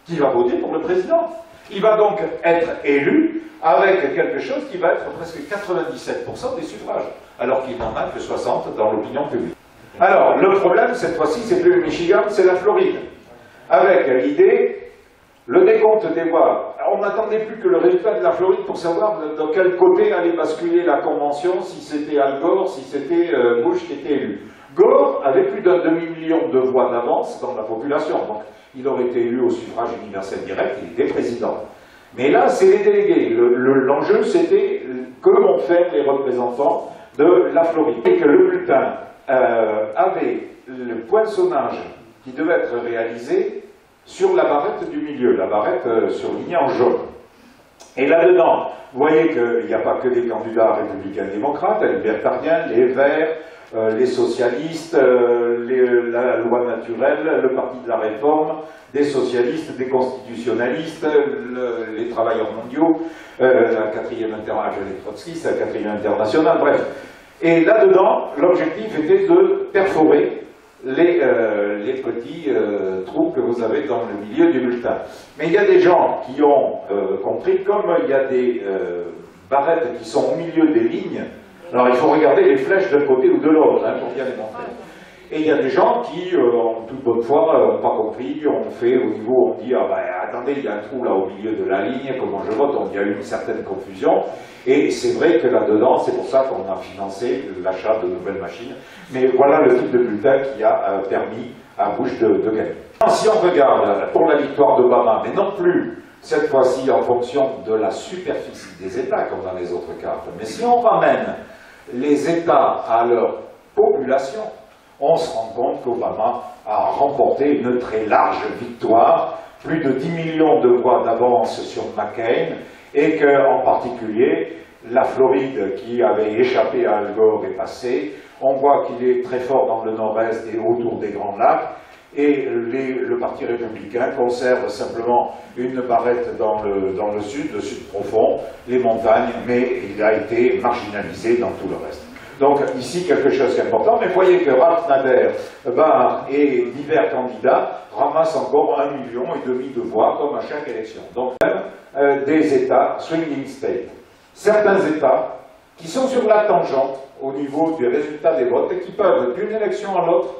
qui va voter pour le président. Il va donc être élu avec quelque chose qui va être presque 97% des suffrages, alors qu'il n'en a que 60 dans l'opinion publique. Alors, le problème, cette fois-ci, c'est plus le Michigan, c'est la Floride. Avec l'idée, le décompte des voix. On n'attendait plus que le résultat de la Floride pour savoir de quel côté allait basculer la convention, si c'était Al Gore, si c'était Bush qui était élu. Gore avait plus d'un demi-million de voix d'avance dans la population, donc il aurait été élu au suffrage universel direct, il était président. Mais là, c'est les délégués. L'enjeu, c'était que vont faire les représentants de la Floride. Et que le bulletin avait le poinçonnage qui devait être réalisé sur la barrette du milieu, la barrette surlignée en jaune. Et là-dedans, vous voyez qu'il n'y a pas que des candidats républicains démocrates, les libertariens, les Verts, les socialistes, la loi naturelle, le Parti de la Réforme, des socialistes, des constitutionnalistes, les travailleurs mondiaux, la 4e internationale, les trotskistes, la 4e internationale, bref. Et là-dedans, l'objectif était de perforer les petits trous que vous avez dans le milieu du bulletin. Mais il y a des gens qui ont compris, comme il y a des barrettes qui sont au milieu des lignes, alors il faut regarder les flèches d'un côté ou de l'autre pour bien les montrer. Et il y a des gens qui, en toute bonne foi, n'ont pas compris, on fait au niveau, on dit, ah ben attendez, il y a un trou là au milieu de la ligne, comment je vote, il y a eu une certaine confusion. Et c'est vrai que là-dedans, c'est pour ça qu'on a financé l'achat de nouvelles machines. Mais voilà le type de bulletin qui a permis à Bush de gagner. Si on regarde pour la victoire d'Obama, mais non plus cette fois-ci en fonction de la superficie des États comme dans les autres cartes, mais si on ramène les États à leur population, on se rend compte qu'Obama a remporté une très large victoire, plus de 10 millions de voix d'avance sur McCain, et qu'en particulier, la Floride, qui avait échappé à Al Gore, est passée. On voit qu'il est très fort dans le nord-est et autour des Grands Lacs, et le Parti républicain conserve simplement une barrette dans le sud profond, les montagnes, mais il a été marginalisé dans tout le reste. Donc ici, quelque chose d'important, mais voyez que Ralph Nader, Barr et divers candidats ramassent encore 1,5 million de voix, comme à chaque élection. Donc même des États, swinging states. Certains États qui sont sur la tangente au niveau des résultats des votes et qui peuvent, d'une élection à l'autre,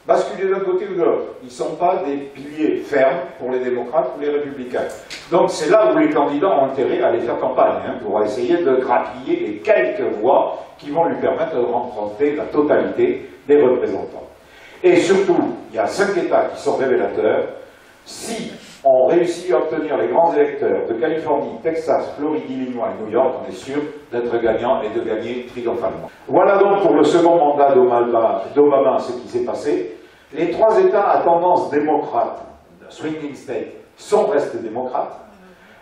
basculer d'un côté ou de l'autre. Ils ne sont pas des piliers fermes pour les démocrates ou les républicains. Donc c'est là où les candidats ont intérêt à aller faire campagne, pour essayer de grappiller les quelques voix qui vont lui permettre de remporter la totalité des représentants. Et surtout, il y a 5 États qui sont révélateurs. Si on réussit à obtenir les grands électeurs de Californie, Texas, Floride, Illinois et New York, on est sûr d'être gagnant et de gagner triomphalement. Voilà donc pour le second mandat d'Obama ce qui s'est passé. Les 3 États à tendance démocrate, swinging state, sont restés démocrates.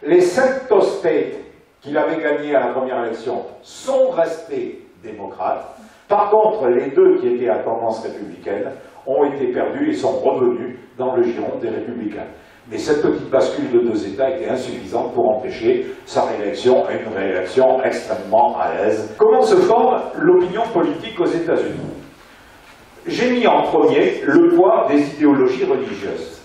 Les 5 toast states qu'il avait gagnés à la première élection sont restés démocrates. Par contre, les 2 qui étaient à tendance républicaine ont été perdus et sont revenus dans le giron des républicains. Mais cette petite bascule de 2 États était insuffisante pour empêcher sa réélection à une réélection extrêmement à l'aise. Comment se forme l'opinion politique aux États-Unis? J'ai mis en premier le poids des idéologies religieuses.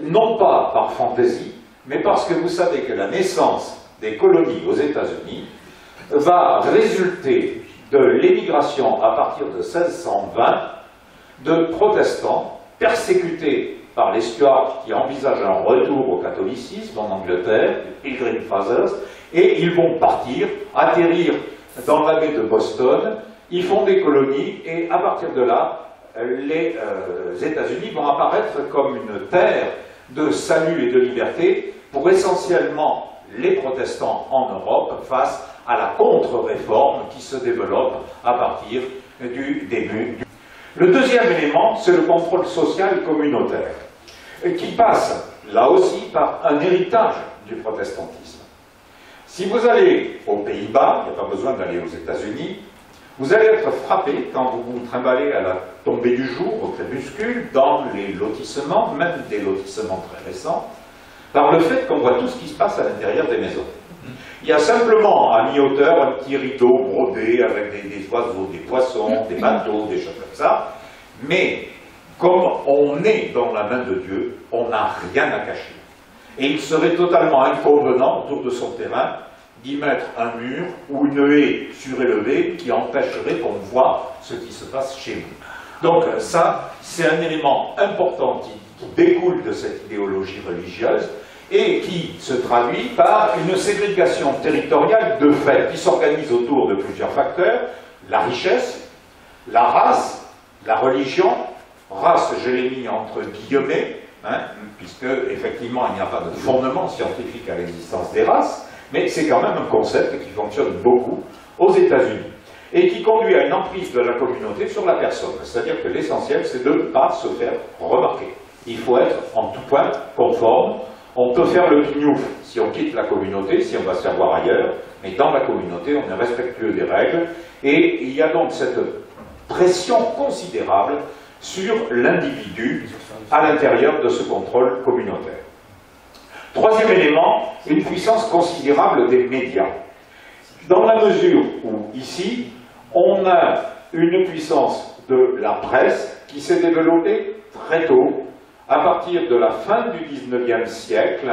Non pas par fantaisie, mais parce que vous savez que la naissance des colonies aux États-Unis va résulter de l'émigration à partir de 1620 de protestants persécutés par les Stuarts qui envisagent un retour au catholicisme en Angleterre, les Pilgrim Fathers, et ils vont partir, atterrir dans la baie de Boston, ils font des colonies, et à partir de là, les États-Unis vont apparaître comme une terre de salut et de liberté pour essentiellement les protestants en Europe face à la contre-réforme qui se développe à partir du début. Le deuxième élément, c'est le contrôle social communautaire, qui passe, là aussi, par un héritage du protestantisme. Si vous allez aux Pays-Bas, il n'y a pas besoin d'aller aux États-Unis, Vous allez être frappé quand vous vous trimballez à la tombée du jour, au crépuscule, dans les lotissements, même des lotissements très récents, par le fait qu'on voit tout ce qui se passe à l'intérieur des maisons. Il y a simplement à mi-hauteur un petit rideau brodé avec des oiseaux, des poissons, des bateaux, des choses comme ça, mais comme on est dans la main de Dieu, on n'a rien à cacher. Et il serait totalement inconvenant autour de son terrain d'y mettre un mur ou une haie surélevée qui empêcherait qu'on voit ce qui se passe chez nous. Donc ça, c'est un élément important qui découle de cette idéologie religieuse et qui se traduit par une ségrégation territoriale de fait qui s'organise autour de plusieurs facteurs: la richesse, la race, la religion. Race, je l'ai mis entre guillemets, puisque effectivement il n'y a pas de fondement scientifique à l'existence des races, mais c'est quand même un concept qui fonctionne beaucoup aux États-Unis et qui conduit à une emprise de la communauté sur la personne. C'est-à-dire que l'essentiel, c'est de ne pas se faire remarquer. Il faut être en tout point conforme. On peut faire le pignouf si on quitte la communauté, si on va se faire voir ailleurs, mais dans la communauté, on est respectueux des règles, et il y a donc cette pression considérable sur l'individu à l'intérieur de ce contrôle communautaire. Troisième élément, une puissance considérable des médias. Dans la mesure où, ici, on a une puissance de la presse qui s'est développée très tôt. À partir de la fin du XIXe siècle,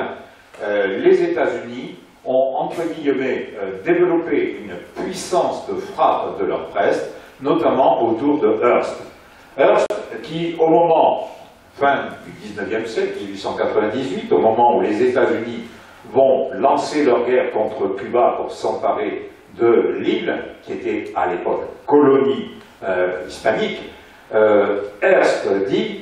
les États-Unis ont, entre guillemets, développé une puissance de frappe de leur presse, notamment autour de Hearst. Hearst, qui, au moment, fin du XIXe siècle, 1898, au moment où les États-Unis vont lancer leur guerre contre Cuba pour s'emparer de l'île, qui était à l'époque colonie hispanique, Hearst dit: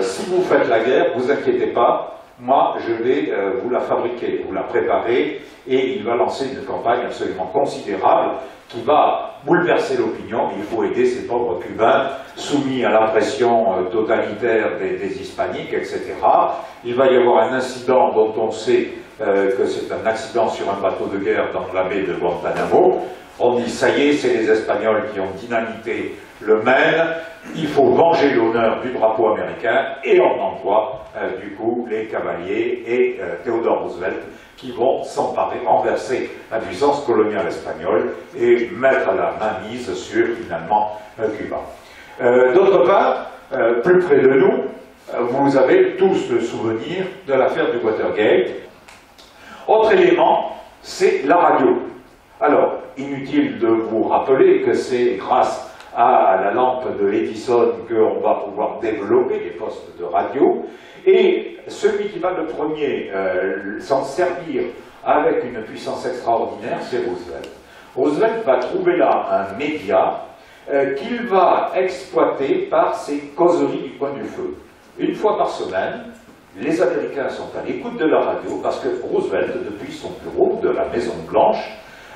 si vous faites la guerre, vous inquiétez pas, moi je vais vous la fabriquer, vous la préparer, et il va lancer une campagne absolument considérable qui va bouleverser l'opinion. Il faut aider ces pauvres Cubains soumis à la pression totalitaire des hispaniques, etc. Il va y avoir un incident dont on sait que c'est un accident sur un bateau de guerre dans la baie de Guantanamo. On dit: ça y est, c'est les Espagnols qui ont dynamité le Maine, il faut venger l'honneur du drapeau américain, et on envoie du coup les cavaliers et Theodore Roosevelt qui vont s'emparer, renverser la puissance coloniale espagnole et mettre la mainmise sur finalement Cuba. D'autre part, plus près de nous, vous avez tous le souvenir de l'affaire du Watergate. Autre élément, c'est la radio. Alors, inutile de vous rappeler que c'est grâce à la lampe de l'Edison qu'on va pouvoir développer des postes de radio, et celui qui va le premier s'en servir avec une puissance extraordinaire, c'est Roosevelt. Roosevelt va trouver là un média qu'il va exploiter par ses causeries du coin du feu. Une fois par semaine, les Américains sont à l'écoute de la radio parce que Roosevelt, depuis son bureau de la Maison Blanche,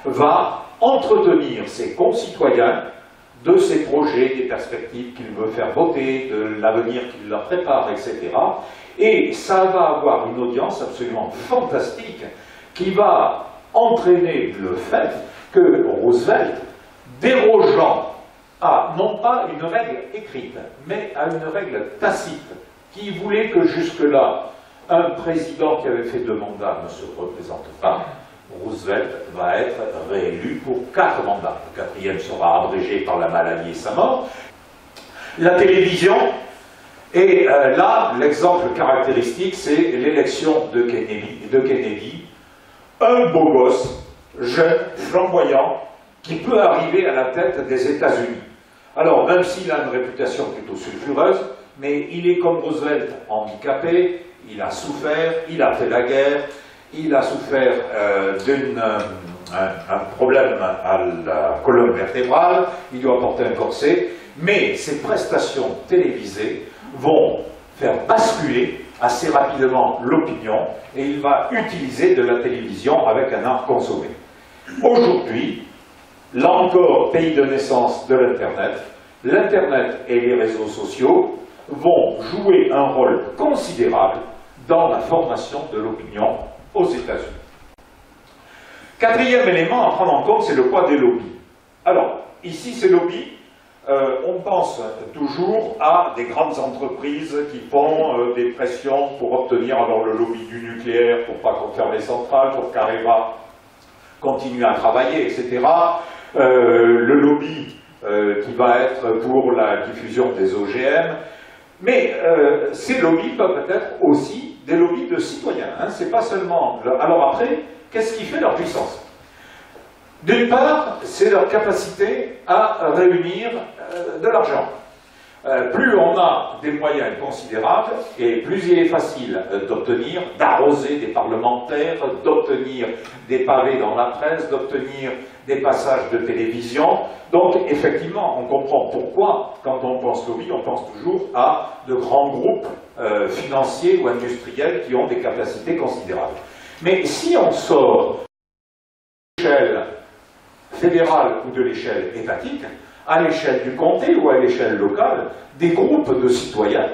va entretenir ses concitoyens de ses projets, des perspectives qu'il veut faire voter, de l'avenir qu'il leur prépare, etc. Et ça va avoir une audience absolument fantastique qui va entraîner le fait que Roosevelt, dérogeant à non pas une règle écrite, mais à une règle tacite, qui voulait que jusque-là, un président qui avait fait 2 mandats ne se représente pas, Roosevelt va être réélu pour 4 mandats. Le 4e sera abrégé par la maladie et sa mort. La télévision, et là, l'exemple caractéristique, c'est l'élection de Kennedy. Un beau gosse, jeune, flamboyant, qui peut arriver à la tête des États-Unis. Alors, même s'il a une réputation plutôt sulfureuse, mais il est comme Roosevelt handicapé, il a souffert, il a fait la guerre, il a souffert d'un problème à la colonne vertébrale, il doit porter un corset, mais ses prestations télévisées vont faire basculer assez rapidement l'opinion, et il va utiliser de la télévision avec un art consommé. Aujourd'hui, là encore, pays de naissance de l'Internet et les réseaux sociaux vont jouer un rôle considérable dans la formation de l'opinion aux États-Unis. 4e élément à prendre en compte, c'est le poids des lobbies. Alors, ici c'est lobby. On pense toujours à des grandes entreprises qui font des pressions pour obtenir, alors le lobby du nucléaire, pour pas qu'on ferme les centrales, pour qu'Areva continue à travailler, etc. Le lobby qui va être pour la diffusion des OGM. Mais ces lobbies peuvent être aussi des lobbies de citoyens. Hein. C'est pas seulement... Alors après, qu'est-ce qui fait leur puissance? D'une part, c'est leur capacité à réunir de l'argent. Plus on a des moyens considérables, et plus il est facile d'obtenir, d'arroser des parlementaires, d'obtenir des pavés dans la presse, d'obtenir des passages de télévision. Donc, effectivement, on comprend pourquoi, quand on pense lobby, on pense toujours à de grands groupes financiers ou industriels qui ont des capacités considérables. Mais si on sort de l'échelle fédérale ou de l'échelle étatique, à l'échelle du comté ou à l'échelle locale, des groupes de citoyens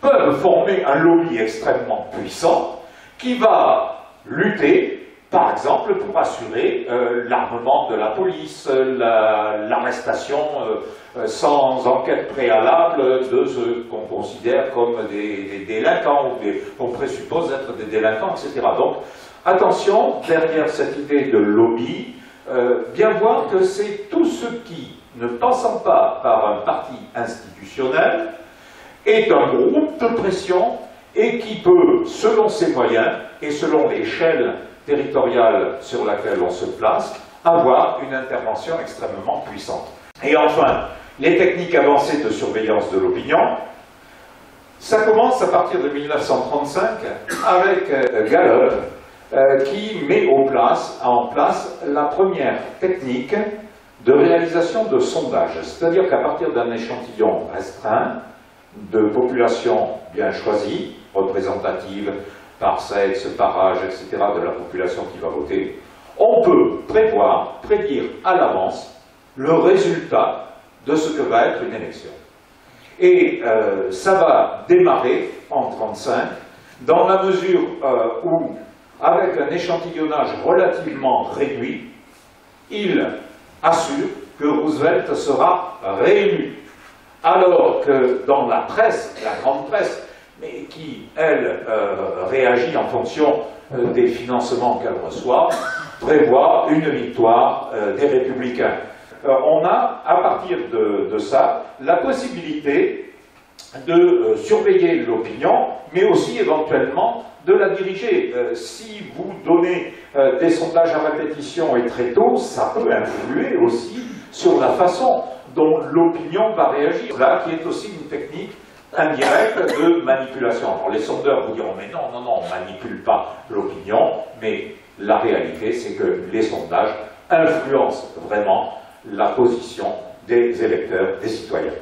peuvent former un lobby extrêmement puissant qui va lutter, par exemple, pour assurer l'armement de la police, l'arrestation sans enquête préalable de ce qu'on considère comme des délinquants ou qu'on présuppose être des délinquants, etc. Donc, attention, derrière cette idée de lobby, bien voir que c'est tout ce qui, ne passant pas par un parti institutionnel, est un groupe de pression et qui peut, selon ses moyens et selon l'échelle territoriale sur laquelle on se place, avoir une intervention extrêmement puissante. Et enfin, les techniques avancées de surveillance de l'opinion, ça commence à partir de 1935 avec Gallup, qui met en place la première technique de réalisation de sondage. C'est-à-dire qu'à partir d'un échantillon restreint, de population bien choisie, représentative, par sexe, par âge, etc., de la population qui va voter, on peut prédire à l'avance le résultat de ce que va être une élection. Et ça va démarrer en 1935, dans la mesure où, avec un échantillonnage relativement réduit, il assure que Roosevelt sera réélu. Alors que dans la presse, la grande presse, mais qui, elle, réagit en fonction des financements qu'elle reçoit, prévoit une victoire des Républicains. On a, à partir de ça, la possibilité de surveiller l'opinion, mais aussi éventuellement de la diriger. Si vous donnez des sondages à répétition et très tôt, ça peut influer aussi sur la façon dont l'opinion va réagir. Là, qui est aussi une technique indirecte de manipulation. Alors les sondeurs vous diront, mais non, on ne manipule pas l'opinion, mais la réalité, c'est que les sondages influencent vraiment la position des électeurs, des citoyens.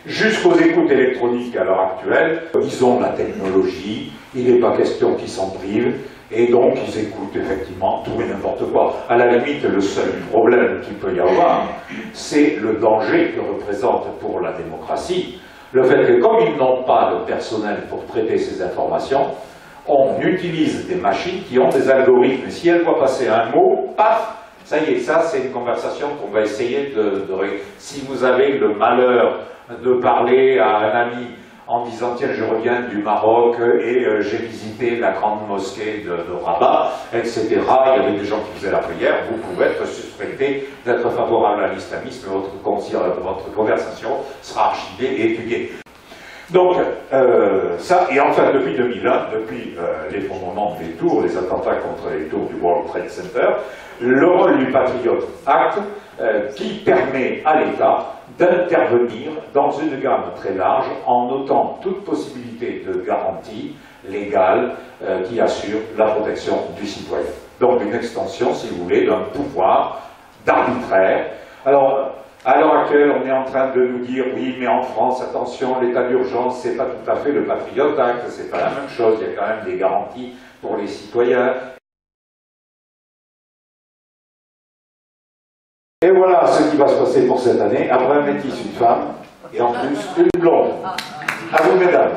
Jusqu'aux écoutes électroniques à l'heure actuelle, ils ont la technologie, il n'est pas question qu'ils s'en privent, et donc ils écoutent effectivement tout et n'importe quoi. À la limite, le seul problème qu'il peut y avoir, c'est le danger que représente pour la démocratie le fait que, comme ils n'ont pas de personnel pour traiter ces informations, on utilise des machines qui ont des algorithmes. Si elles voient passer un mot, paf, ça y est, ça c'est une conversation qu'on va essayer de... Si vous avez le malheur de parler à un ami en disant « Tiens, je reviens du Maroc et j'ai visité la grande mosquée de Rabat, etc. » Il y avait des gens qui faisaient la prière, vous pouvez être suspecté d'être favorable à l'islamisme, votre conversation sera archivée et étudiée. Donc, ça, et enfin, depuis 2001, depuis l'effondrement des tours, les attentats contre les tours du World Trade Center, le rôle du Patriot Act qui permet à l'État d'intervenir dans une gamme très large en notant toute possibilité de garantie légale qui assure la protection du citoyen. Donc une extension, si vous voulez, d'un pouvoir d'arbitraire. Alors, à l'heure actuelle, on est en train de nous dire, oui, mais en France, attention, l'état d'urgence, c'est pas tout à fait le Patriot Act, c'est pas la même chose, il y a quand même des garanties pour les citoyens. Et voilà ce qui va se passer pour cette année. Après un métis, une femme, et en plus, une blonde. À vous, mesdames.